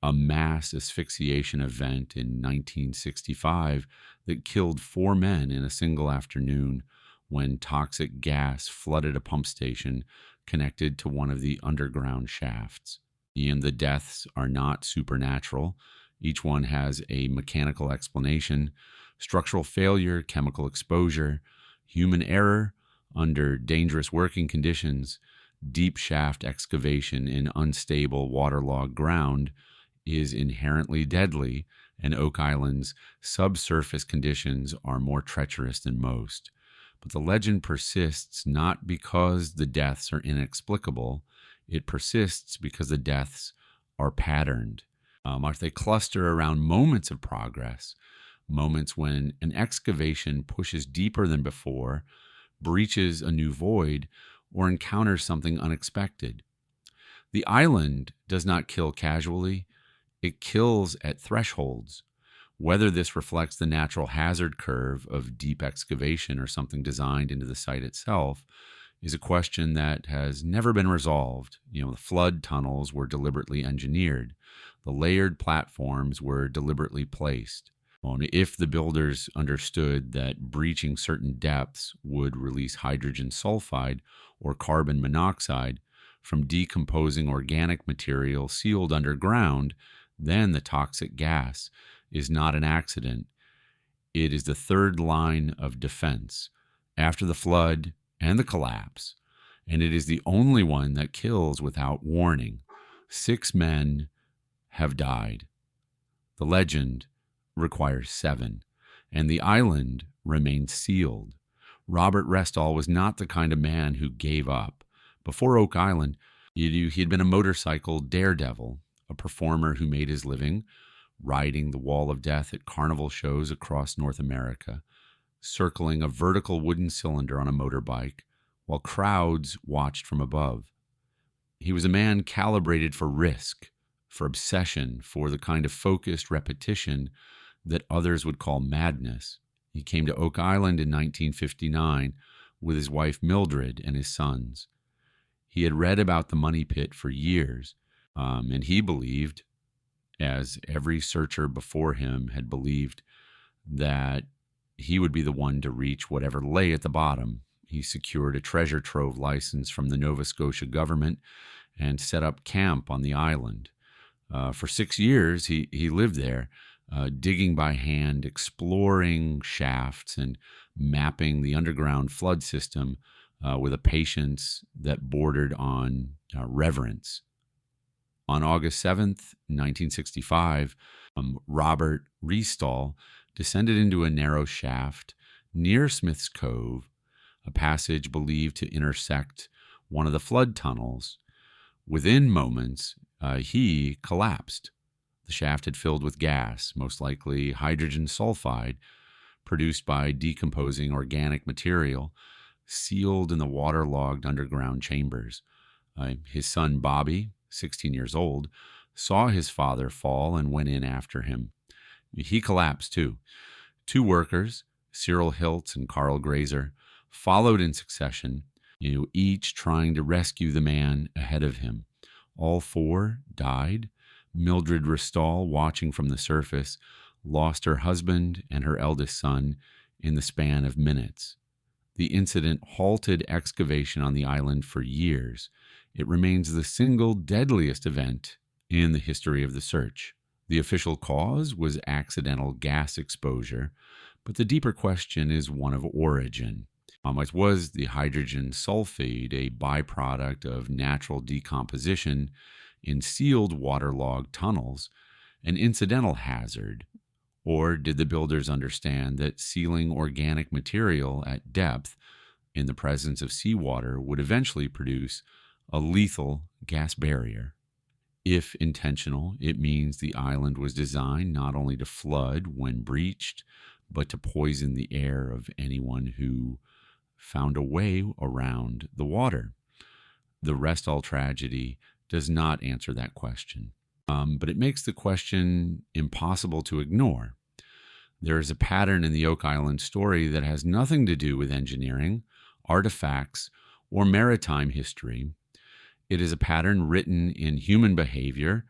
a mass asphyxiation event in 1965 that killed 4 men in a single afternoon when toxic gas flooded a pump station connected to one of the underground shafts. And the deaths are not supernatural. Each one has a mechanical explanation: structural failure, chemical exposure, human error under dangerous working conditions. Deep shaft excavation in unstable, waterlogged ground is inherently deadly, and Oak Island's subsurface conditions are more treacherous than most. But the legend persists not because the deaths are inexplicable. It persists because the deaths are patterned. They cluster around moments of progress, moments when an excavation pushes deeper than before, breaches a new void, or encounters something unexpected. The island does not kill casually. It kills at thresholds. Whether this reflects the natural hazard curve of deep excavation or something designed into the site itself is a question that has never been resolved. The flood tunnels were deliberately engineered. The layered platforms were deliberately placed. If the builders understood that breaching certain depths would release hydrogen sulfide or carbon monoxide from decomposing organic material sealed underground, then the toxic gas is not an accident. It is the third line of defense after the flood and the collapse, and it is the only one that kills without warning. 6 men have died. The legend requires 7, and the island remains sealed. Robert Restall was not the kind of man who gave up. Before Oak Island, he had been a motorcycle daredevil, a performer who made his living riding the wall of death at carnival shows across North America, circling a vertical wooden cylinder on a motorbike while crowds watched from above. He was a man calibrated for risk, for obsession, for the kind of focused repetition that others would call madness. He came to Oak Island in 1959 with his wife Mildred and his sons. He had read about the money pit for years, and he believed, as every searcher before him had believed, that he would be the one to reach whatever lay at the bottom. He secured a treasure trove license from the Nova Scotia government and set up camp on the island. For 6 years, he lived there, digging by hand, exploring shafts, and mapping the underground flood system with a patience that bordered on reverence. On August 7th, 1965, Robert Restall descended into a narrow shaft near Smith's Cove, a passage believed to intersect one of the flood tunnels. Within moments, he collapsed. The shaft had filled with gas, most likely hydrogen sulfide, produced by decomposing organic material, sealed in the waterlogged underground chambers. His son, Bobby, 16 years old, saw his father fall and went in after him. He collapsed too. 2 workers, Cyril Hiltz and Carl Grazer, followed in succession, each trying to rescue the man ahead of him. All 4 died. Mildred Restall, watching from the surface, lost her husband and her eldest son in the span of minutes. The incident halted excavation on the island for years. It remains the single deadliest event in the history of the search. The official cause was accidental gas exposure, but the deeper question is one of origin. Was the hydrogen sulfide a byproduct of natural decomposition in sealed waterlogged tunnels, an incidental hazard? Or did the builders understand that sealing organic material at depth in the presence of seawater would eventually produce a lethal gas barrier? If intentional, it means the island was designed not only to flood when breached, but to poison the air of anyone who found a way around the water. The Restall tragedy does not answer that question, but it makes the question impossible to ignore. There is a pattern in the Oak Island story that has nothing to do with engineering, artifacts, or maritime history. It is a pattern written in human behavior,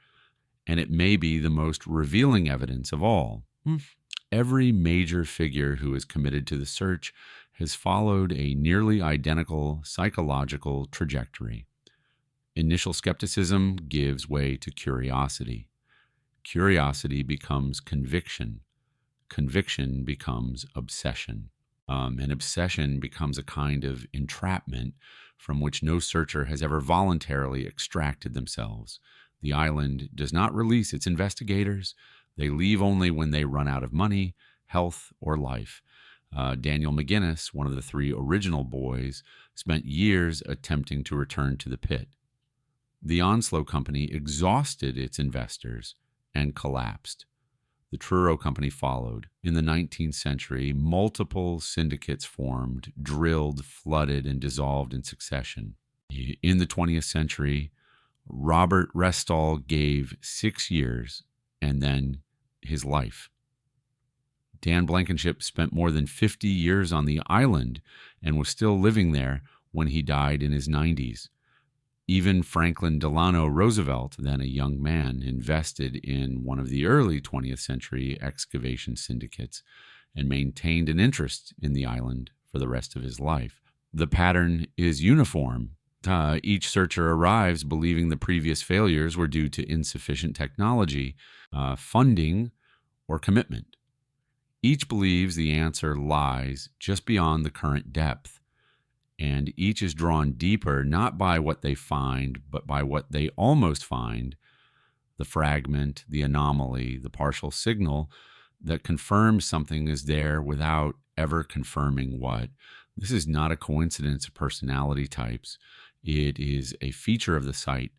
and it may be the most revealing evidence of all. Every major figure who is committed to the search has followed a nearly identical psychological trajectory. Initial skepticism gives way to curiosity. Curiosity becomes conviction. Conviction becomes obsession. And obsession becomes a kind of entrapment from which no searcher has ever voluntarily extracted themselves. The island does not release its investigators. They leave only when they run out of money, health, or life. Daniel McGinnis, one of the 3 original boys, spent years attempting to return to the pit. The Onslow Company exhausted its investors and collapsed. The Truro Company followed. In the 19th century, multiple syndicates formed, drilled, flooded, and dissolved in succession. In the 20th century, Robert Restall gave 6 years and then his life. Dan Blankenship spent more than 50 years on the island and was still living there when he died in his 90s. Even Franklin Delano Roosevelt, then a young man, invested in one of the early 20th century excavation syndicates and maintained an interest in the island for the rest of his life. The pattern is uniform. Each searcher arrives believing the previous failures were due to insufficient technology, funding, or commitment. Each believes the answer lies just beyond the current depth, and each is drawn deeper not by what they find, but by what they almost find, the fragment, the anomaly, the partial signal that confirms something is there without ever confirming what. This is not a coincidence of personality types. It is a feature of the site.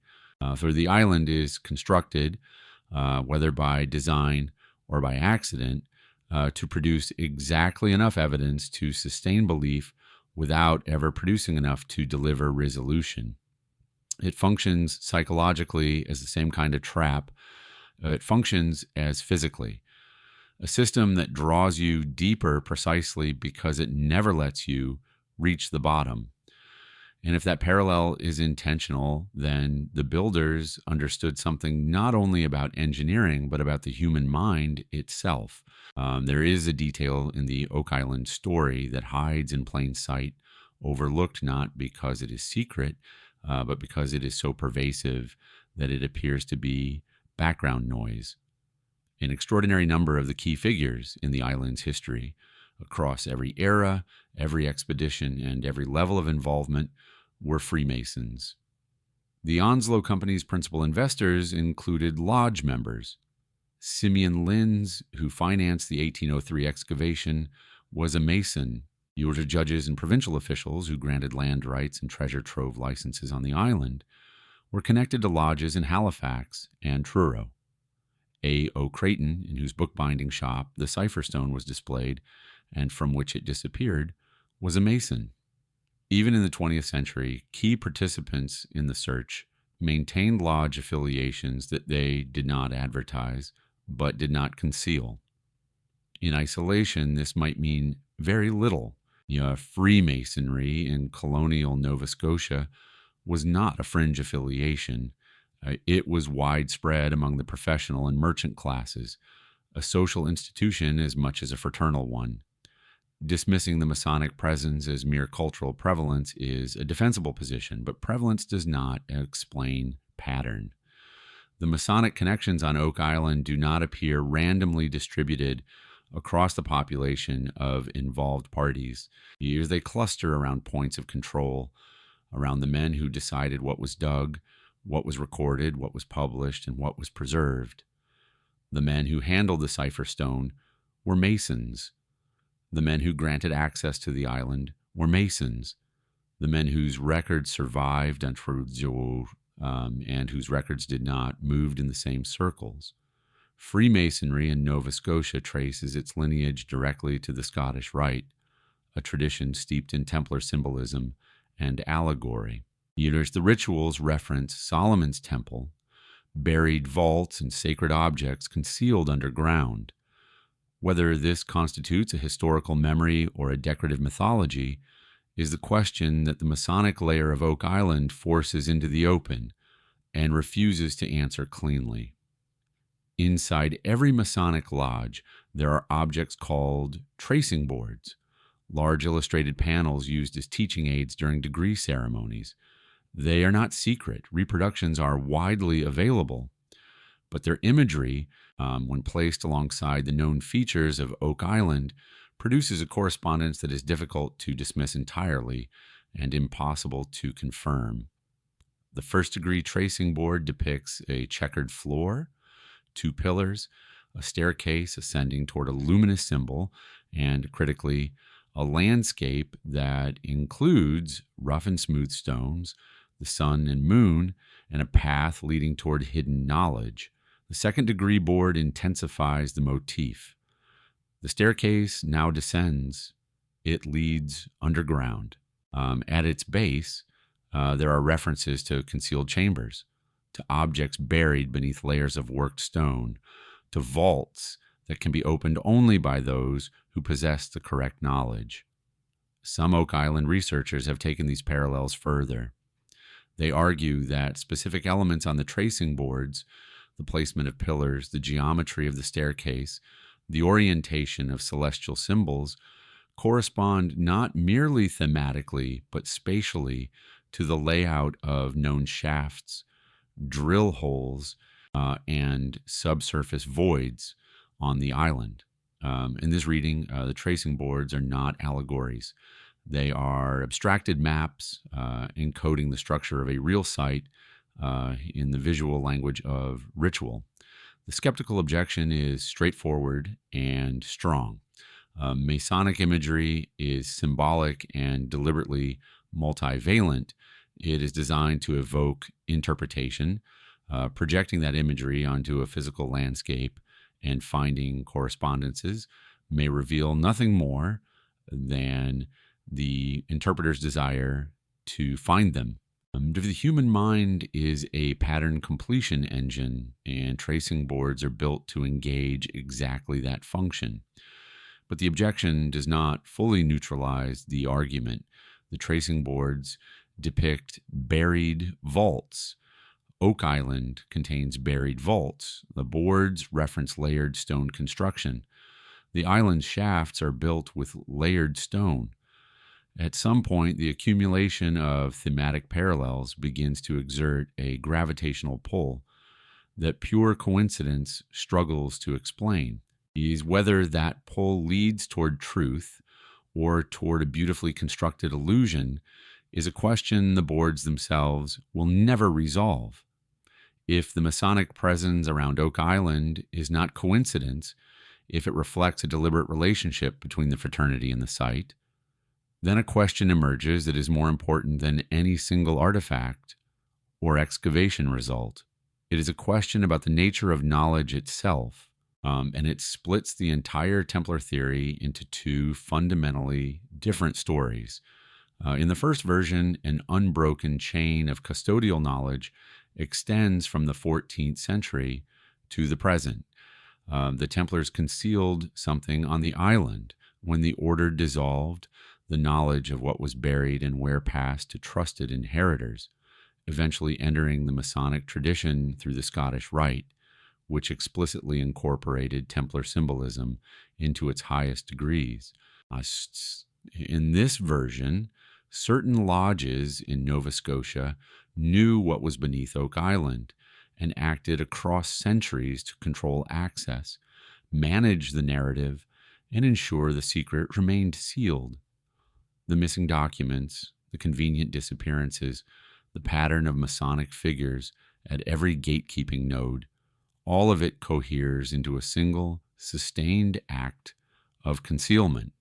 For the island is constructed, whether by design or by accident, to produce exactly enough evidence to sustain belief without ever producing enough to deliver resolution. It functions psychologically as the same kind of trap. It functions as physically. A system that draws you deeper precisely because it never lets you reach the bottom. And if that parallel is intentional, then the builders understood something not only about engineering, but about the human mind itself. There is a detail in the Oak Island story that hides in plain sight, overlooked not because it is secret, but because it is so pervasive that it appears to be background noise. An extraordinary number of the key figures in the island's history, across every era, every expedition, and every level of involvement, were Freemasons. The Onslow Company's principal investors included lodge members. Simeon Linz, who financed the 1803 excavation, was a Mason. You were to judges and provincial officials who granted land rights and treasure trove licenses on the island were connected to lodges in Halifax and Truro. A. O. Creighton, in whose bookbinding shop the cipher stone was displayed and from which it disappeared, was a Mason. Even in the 20th century, key participants in the search maintained lodge affiliations that they did not advertise but did not conceal. In isolation, this might mean very little. Freemasonry in colonial Nova Scotia was not a fringe affiliation. It was widespread among the professional and merchant classes, a social institution as much as a fraternal one. Dismissing the Masonic presence as mere cultural prevalence is a defensible position, but prevalence does not explain pattern. The Masonic connections on Oak Island do not appear randomly distributed across the population of involved parties. They cluster around points of control, around the men who decided what was dug, what was recorded, what was published, and what was preserved. The men who handled the cipher stone were Masons. The men who granted access to the island were Masons. The men whose records survived and whose records did not moved in the same circles. Freemasonry in Nova Scotia traces its lineage directly to the Scottish Rite, a tradition steeped in Templar symbolism and allegory. The rituals reference Solomon's temple, buried vaults and sacred objects concealed underground. Whether this constitutes a historical memory or a decorative mythology is the question that the Masonic layer of Oak Island forces into the open and refuses to answer cleanly. Inside every Masonic lodge, there are objects called tracing boards, large illustrated panels used as teaching aids during degree ceremonies. They are not secret. Reproductions are widely available, but their imagery, when placed alongside the known features of Oak Island, produces a correspondence that is difficult to dismiss entirely and impossible to confirm. The first-degree tracing board depicts a checkered floor, 2 pillars, a staircase ascending toward a luminous symbol, and, critically, a landscape that includes rough and smooth stones, the sun and moon, and a path leading toward hidden knowledge. The second-degree board intensifies the motif. The staircase now descends. It leads underground. At its base, there are references to concealed chambers, to objects buried beneath layers of worked stone, to vaults that can be opened only by those who possess the correct knowledge. Some Oak Island researchers have taken these parallels further. They argue that specific elements on the tracing boards, the placement of pillars, the geometry of the staircase, the orientation of celestial symbols, correspond not merely thematically, but spatially to the layout of known shafts, drill holes, and subsurface voids on the island. In this reading, the tracing boards are not allegories. They are abstracted maps encoding the structure of a real site in the visual language of ritual. The skeptical objection is straightforward and strong. Masonic imagery is symbolic and deliberately multivalent. It is designed to evoke interpretation, projecting that imagery onto a physical landscape and finding correspondences may reveal nothing more than the interpreter's desire to find them. The human mind is a pattern completion engine, and tracing boards are built to engage exactly that function. But the objection does not fully neutralize the argument. The tracing boards depict buried vaults. Oak Island contains buried vaults. The boards reference layered stone construction. The island's shafts are built with layered stone. At some point, the accumulation of thematic parallels begins to exert a gravitational pull that pure coincidence struggles to explain. Is whether that pull leads toward truth or toward a beautifully constructed illusion is a question the boards themselves will never resolve. If the Masonic presence around Oak Island is not coincidence, if it reflects a deliberate relationship between the fraternity and the site, then a question emerges that is more important than any single artifact or excavation result. It is a question about the nature of knowledge itself, and it splits the entire Templar theory into two fundamentally different stories. In the first version, an unbroken chain of custodial knowledge extends from the 14th century to the present. The Templars concealed something on the island. When the order dissolved, the knowledge of what was buried and where passed to trusted inheritors, eventually entering the Masonic tradition through the Scottish Rite, which explicitly incorporated Templar symbolism into its highest degrees. In this version, certain lodges in Nova Scotia knew what was beneath Oak Island and acted across centuries to control access, manage the narrative, and ensure the secret remained sealed. The missing documents, the convenient disappearances, the pattern of Masonic figures at every gatekeeping node, all of it coheres into a single, sustained act of concealment.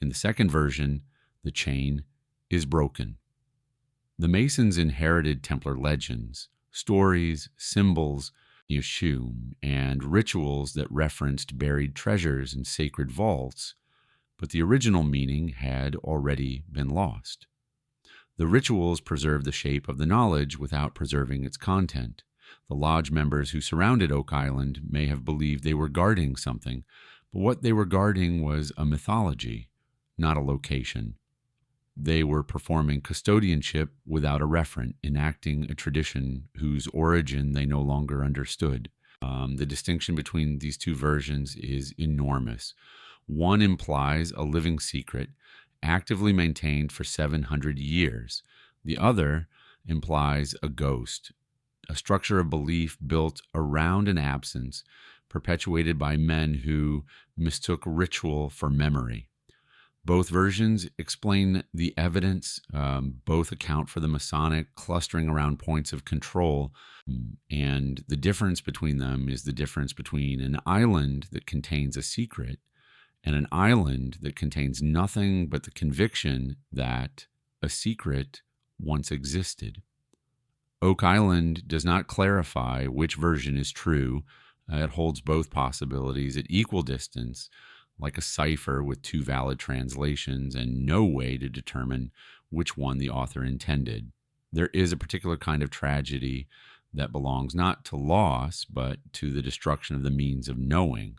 In the second version, the chain is broken. The Masons inherited Templar legends, stories, symbols, yeshum, and rituals that referenced buried treasures and sacred vaults, but the original meaning had already been lost. The rituals preserved the shape of the knowledge without preserving its content. The lodge members who surrounded Oak Island may have believed they were guarding something, but what they were guarding was a mythology, not a location. They were performing custodianship without a referent, enacting a tradition whose origin they no longer understood. The distinction between these two versions is enormous. One implies a living secret, actively maintained for 700 years. The other implies a ghost, a structure of belief built around an absence, perpetuated by men who mistook ritual for memory. Both versions explain the evidence, both account for the Masonic clustering around points of control, and the difference between them is the difference between an island that contains a secret and an island that contains nothing but the conviction that a secret once existed. Oak Island does not clarify which version is true. It holds both possibilities at equal distance, like a cipher with two valid translations and no way to determine which one the author intended. There is a particular kind of tragedy that belongs not to loss, but to the destruction of the means of knowing.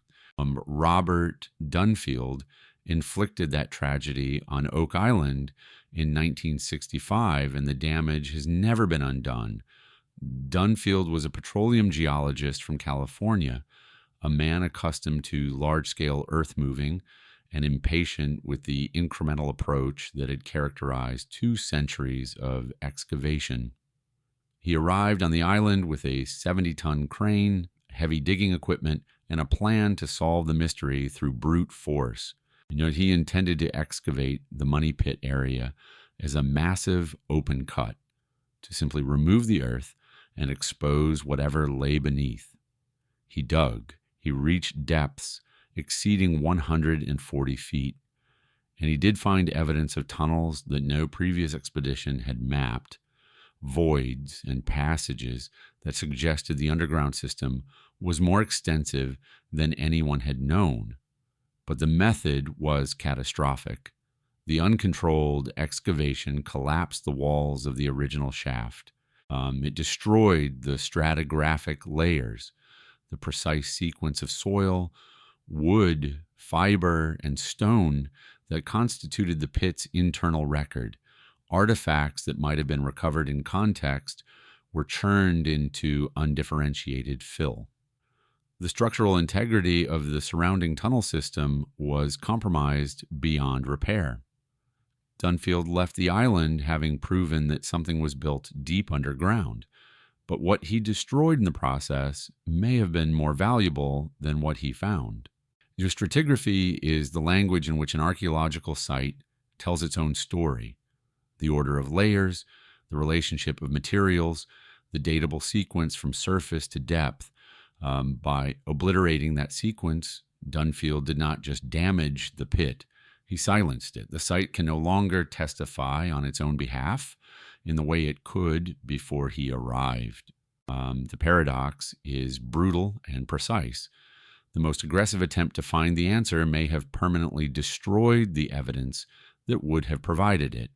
Robert Dunfield inflicted that tragedy on Oak Island in 1965, and the damage has never been undone. Dunfield was a petroleum geologist from California, a man accustomed to large-scale earth moving and impatient with the incremental approach that had characterized 2 centuries of excavation. He arrived on the island with a 70-ton crane, heavy digging equipment, and a plan to solve the mystery through brute force. He intended to excavate the money pit area as a massive open cut, to simply remove the earth and expose whatever lay beneath. He dug. He reached depths exceeding 140 feet, and he did find evidence of tunnels that no previous expedition had mapped, voids and passages that suggested the underground system was more extensive than anyone had known. But the method was catastrophic. The uncontrolled excavation collapsed the walls of the original shaft. It destroyed the stratigraphic layers, the precise sequence of soil, wood, fiber, and stone that constituted the pit's internal record. Artifacts that might have been recovered in context were churned into undifferentiated fill. The structural integrity of the surrounding tunnel system was compromised beyond repair. Dunfield left the island having proven that something was built deep underground, but what he destroyed in the process may have been more valuable than what he found. Stratigraphy is the language in which an archaeological site tells its own story. The order of layers, the relationship of materials, the datable sequence from surface to depth. By obliterating that sequence, Dunfield did not just damage the pit, he silenced it. The site can no longer testify on its own behalf in the way it could before he arrived. The paradox is brutal and precise. The most aggressive attempt to find the answer may have permanently destroyed the evidence that would have provided it.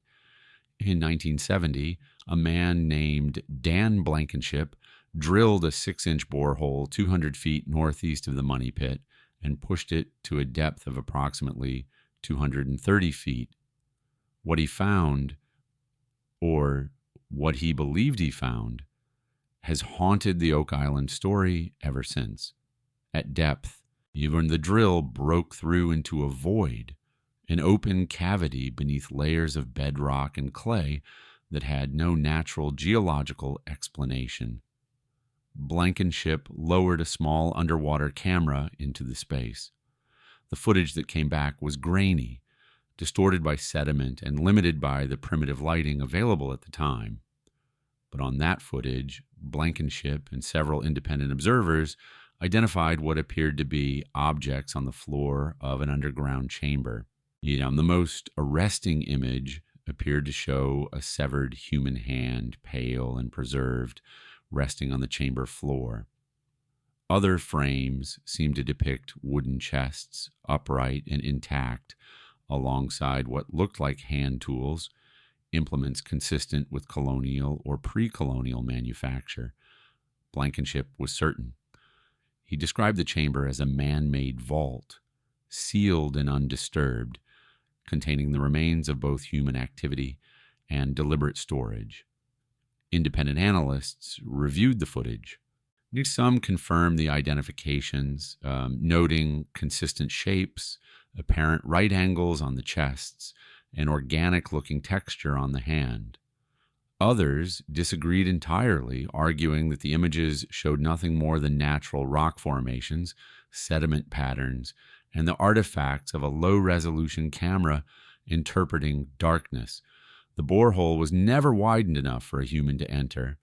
In 1970, a man named Dan Blankenship drilled a 6-inch borehole 200 feet northeast of the money pit and pushed it to a depth of approximately 230 feet. What he found, or what he believed he found, has haunted the Oak Island story ever since. At depth, even the drill broke through into a void, an open cavity beneath layers of bedrock and clay that had no natural geological explanation. Blankenship lowered a small underwater camera into the space. The footage that came back was grainy, distorted by sediment and limited by the primitive lighting available at the time. But on that footage, Blankenship and several independent observers identified what appeared to be objects on the floor of an underground chamber. The most arresting image appeared to show a severed human hand, pale and preserved, resting on the chamber floor. Other frames seemed to depict wooden chests, upright and intact, alongside what looked like hand tools, implements consistent with colonial or pre-colonial manufacture. Blankenship was certain. He described the chamber as a man-made vault, sealed and undisturbed, containing the remains of both human activity and deliberate storage. Independent analysts reviewed the footage. Some confirmed the identifications, noting consistent shapes, apparent right angles on the chests, and organic-looking texture on the hand. Others disagreed entirely, arguing that the images showed nothing more than natural rock formations, sediment patterns, and the artifacts of a low-resolution camera interpreting darkness. The borehole was never widened enough for a human to enter.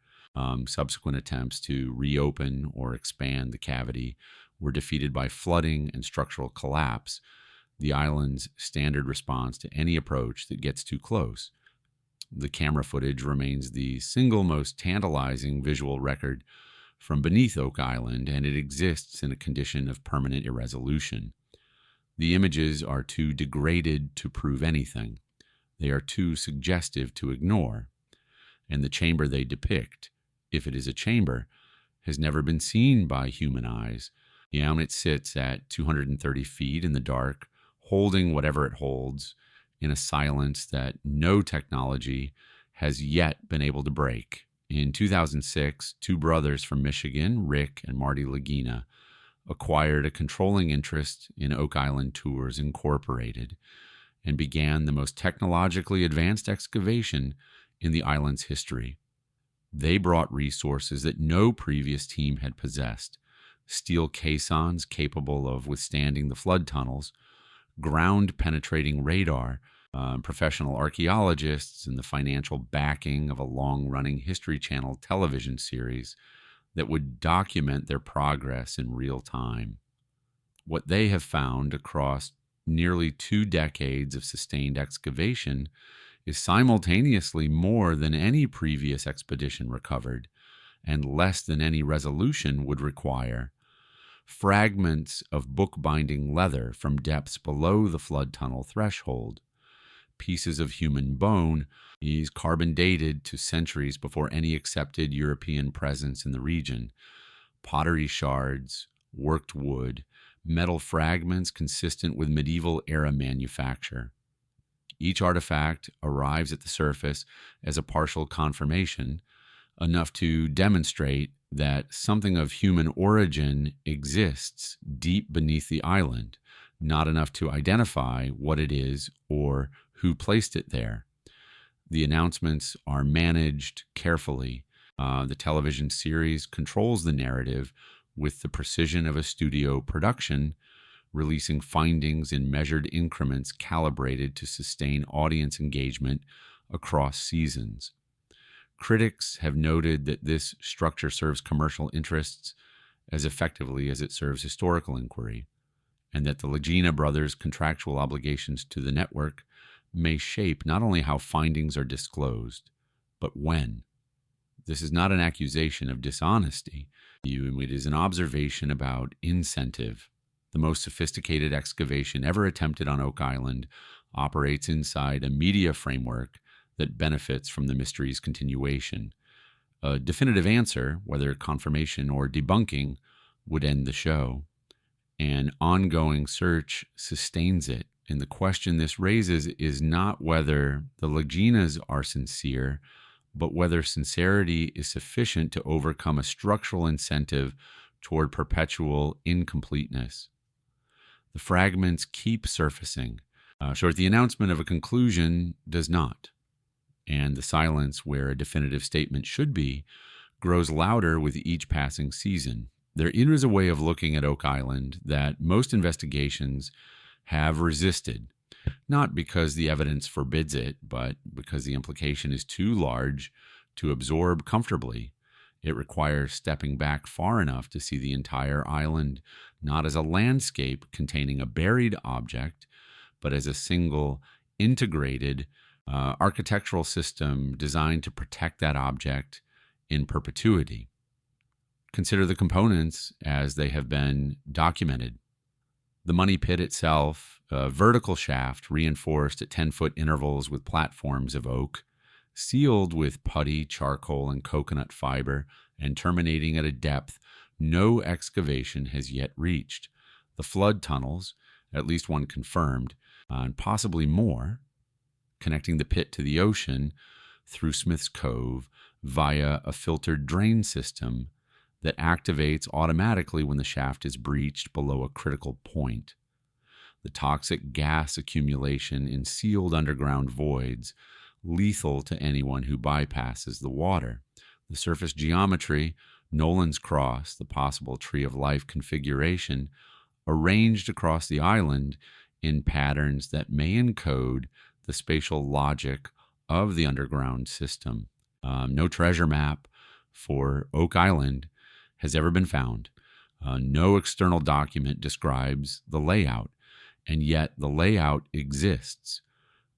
Subsequent attempts to reopen or expand the cavity were defeated by flooding and structural collapse, the island's standard response to any approach that gets too close. The camera footage remains the single most tantalizing visual record from beneath Oak Island, and it exists in a condition of permanent irresolution. The images are too degraded to prove anything. They are too suggestive to ignore. And the chamber they depict, if it is a chamber, has never been seen by human eyes. And it sits at 230 feet in the dark, holding whatever it holds in a silence that no technology has yet been able to break. In 2006, two brothers from Michigan, Rick and Marty Lagina, acquired a controlling interest in Oak Island Tours Incorporated and began the most technologically advanced excavation in the island's history. They brought resources that no previous team had possessed: steel caissons capable of withstanding the flood tunnels, ground-penetrating radar, professional archaeologists, and the financial backing of a long-running History Channel television series that would document their progress in real time. What they have found across nearly 2 decades of sustained excavation is simultaneously more than any previous expedition recovered, and less than any resolution would require. Fragments of bookbinding leather from depths below the flood tunnel threshold, pieces of human bone, is carbon dated to centuries before any accepted European presence in the region, pottery shards, worked wood, metal fragments consistent with medieval era manufacture. Each artifact arrives at the surface as a partial confirmation, enough to demonstrate that something of human origin exists deep beneath the island, not enough to identify what it is or who placed it there. The announcements are managed carefully. The television series controls the narrative with the precision of a studio production, releasing findings in measured increments calibrated to sustain audience engagement across seasons. Critics have noted that this structure serves commercial interests as effectively as it serves historical inquiry, and that the Lagina brothers' contractual obligations to the network may shape not only how findings are disclosed, but when. This is not an accusation of dishonesty. It is an observation about incentive. The most sophisticated excavation ever attempted on Oak Island operates inside a media framework that benefits from the mystery's continuation. A definitive answer, whether confirmation or debunking, would end the show. An ongoing search sustains it. And the question this raises is not whether the Laginas are sincere, but whether sincerity is sufficient to overcome a structural incentive toward perpetual incompleteness. The fragments keep surfacing. The announcement of a conclusion does not. And the silence where a definitive statement should be grows louder with each passing season. There is a way of looking at Oak Island that most investigations have resisted, not because the evidence forbids it, but because the implication is too large to absorb comfortably. It requires stepping back far enough to see the entire island not as a landscape containing a buried object, but as a single integrated architectural system designed to protect that object in perpetuity. Consider the components as they have been documented. The money pit itself, a vertical shaft reinforced at 10-foot intervals with platforms of oak, sealed with putty, charcoal, and coconut fiber, and terminating at a depth no excavation has yet reached. The flood tunnels, at least one confirmed, and possibly more, connecting the pit to the ocean through Smith's Cove via a filtered drain system that activates automatically when the shaft is breached below a critical point. The toxic gas accumulation in sealed underground voids, lethal to anyone who bypasses the water. The surface geometry, Nolan's Cross, the possible tree of life configuration, arranged across the island in patterns that may encode the spatial logic of the underground system. No treasure map for Oak Island has ever been found. No external document describes the layout, and yet the layout exists,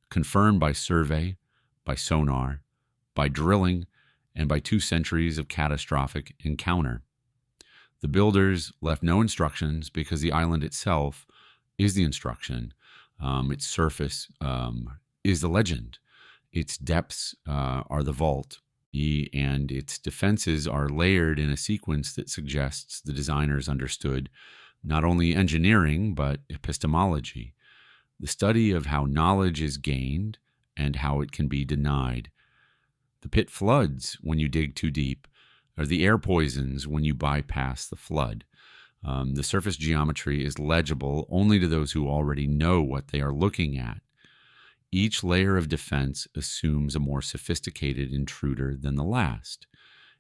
confirmed by survey, by sonar, by drilling, and by 2 centuries of catastrophic encounter. The builders left no instructions because the island itself is the instruction. Its surface is the legend. Its depths are the vault, and its defenses are layered in a sequence that suggests the designers understood not only engineering but epistemology. the study of how knowledge is gained and how it can be denied. The pit floods when you dig too deep, or the air poisons when you bypass the flood. The surface geometry is legible only to those who already know what they are looking at. Each layer of defense assumes a more sophisticated intruder than the last,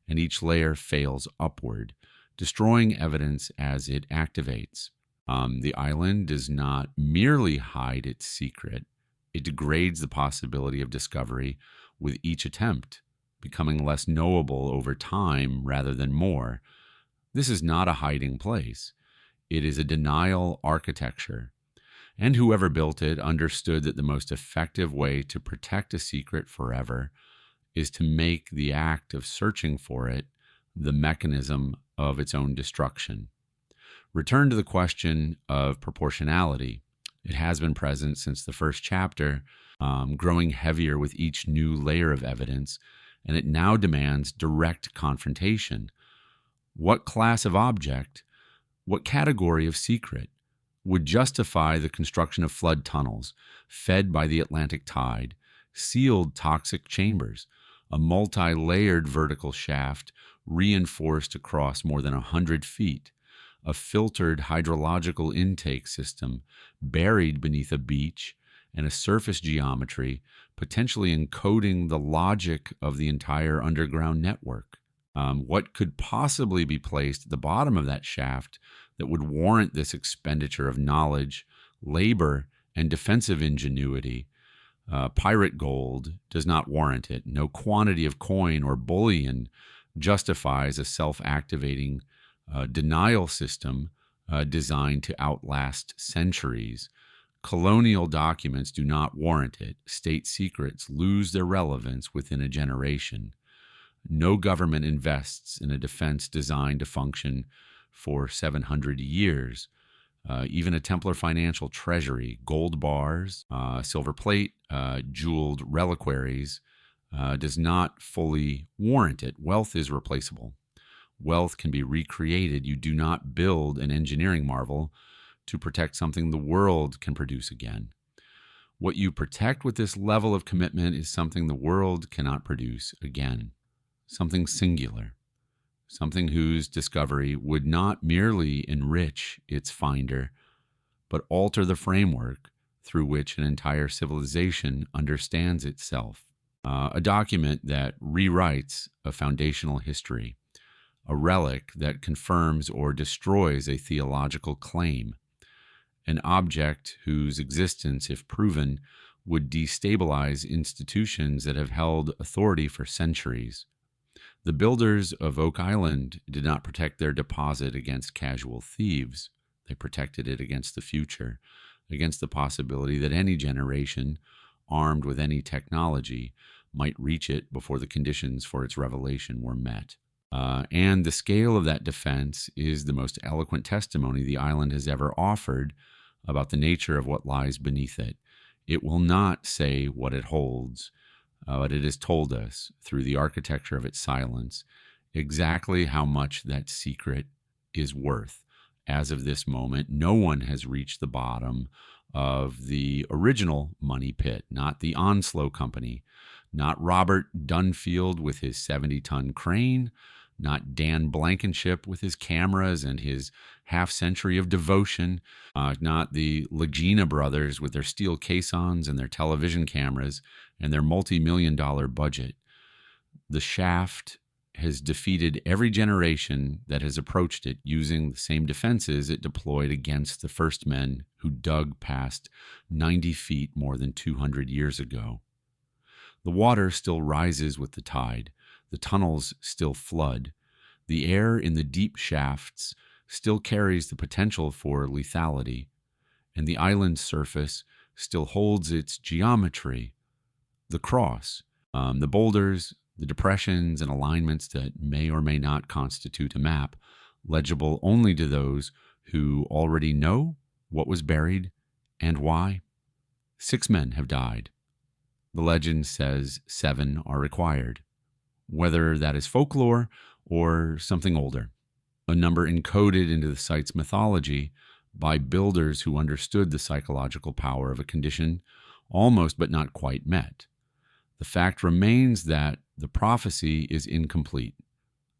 and each layer fails upward, destroying evidence as it activates. The island does not merely hide its secret, it degrades the possibility of discovery with each attempt, becoming less knowable over time rather than more. This is not a hiding place. It is a denial architecture. And whoever built it understood that the most effective way to protect a secret forever is to make the act of searching for it the mechanism of its own destruction. Return to the question of proportionality. It has been present since the first chapter, growing heavier with each new layer of evidence, and it now demands direct confrontation. What class of object, what category of secret would justify the construction of flood tunnels fed by the Atlantic tide, sealed toxic chambers, a multi-layered vertical shaft reinforced across more than 100 feet, a filtered hydrological intake system buried beneath a beach, and a surface geometry potentially encoding the logic of the entire underground network? What could possibly be placed at the bottom of that shaft that would warrant this expenditure of knowledge, labor, and defensive ingenuity? Pirate gold does not warrant it. No quantity of coin or bullion justifies a self-activating denial system designed to outlast centuries. Colonial documents do not warrant it. State secrets lose their relevance within a generation. No government invests in a defense designed to function for 700 years. Even a Templar financial treasury, gold bars, silver plate, jeweled reliquaries, does not fully warrant it. Wealth is replaceable. Wealth can be recreated. You do not build an engineering marvel to protect something the world can produce again. What you protect with this level of commitment is something the world cannot produce again. Something singular, something whose discovery would not merely enrich its finder, but alter the framework through which an entire civilization understands itself. A document that rewrites a foundational history, a relic that confirms or destroys a theological claim, an object whose existence, if proven, would destabilize institutions that have held authority for centuries. The builders of Oak Island did not protect their deposit against casual thieves. They protected it against the future, against the possibility that any generation, armed with any technology, might reach it before the conditions for its revelation were met. And the scale of that defense is the most eloquent testimony the island has ever offered about the nature of what lies beneath it. It will not say what it holds, but it has told us, through the architecture of its silence, exactly how much that secret is worth. As of this moment, no one has reached the bottom of the original money pit, not the Onslow Company, not Robert Dunfield with his 70-ton crane, not Dan Blankenship with his cameras and his half-century of devotion, not the Legina brothers with their steel caissons and their television cameras and their multi-million-dollar budget. The shaft has defeated every generation that has approached it using the same defenses it deployed against the first men who dug past 90 feet more than 200 years ago. The water still rises with the tide. The tunnels still flood. The air in the deep shafts still carries the potential for lethality, and the island's surface still holds its geometry, the cross, the boulders, the depressions and alignments that may or may not constitute a map, legible only to those who already know what was buried and why. 6 men have died. The legend says 7 are required, whether that is folklore or something older, a number encoded into the site's mythology, by builders who understood the psychological power of a condition almost but not quite met. The fact remains that the prophecy is incomplete.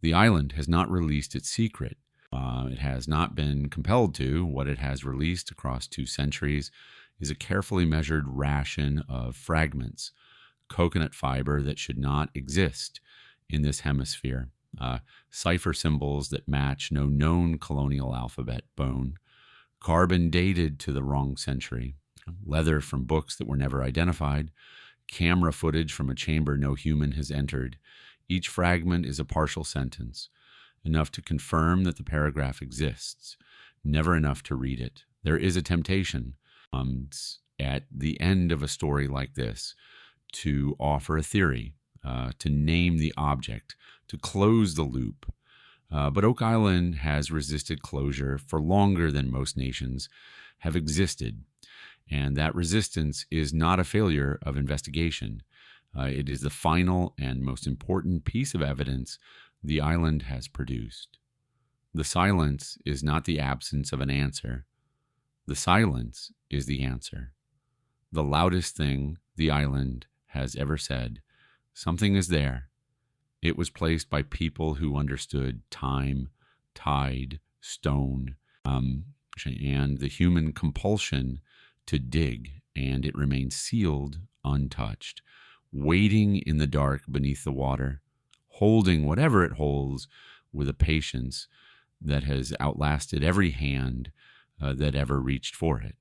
The island has not released its secret. It has not been compelled to. What it has released across 2 centuries is a carefully measured ration of fragments, coconut fiber that should not exist in this hemisphere, cipher symbols that match no known colonial alphabet, bone, carbon dated to the wrong century, leather from books that were never identified, camera footage from a chamber no human has entered. Each fragment is a partial sentence, enough to confirm that the paragraph exists, never enough to read it. There is a temptation at the end of a story like this to offer a theory, to name the object, to close the loop. But Oak Island has resisted closure for longer than most nations have existed. And that resistance is not a failure of investigation. It is the final and most important piece of evidence the island has produced. The silence is not the absence of an answer. The silence is the answer. The loudest thing the island has ever said, something is there. It was placed by people who understood time, tide, stone, and the human compulsion to dig, and it remains sealed, untouched, waiting in the dark beneath the water, holding whatever it holds with a patience that has outlasted every hand that ever reached for it.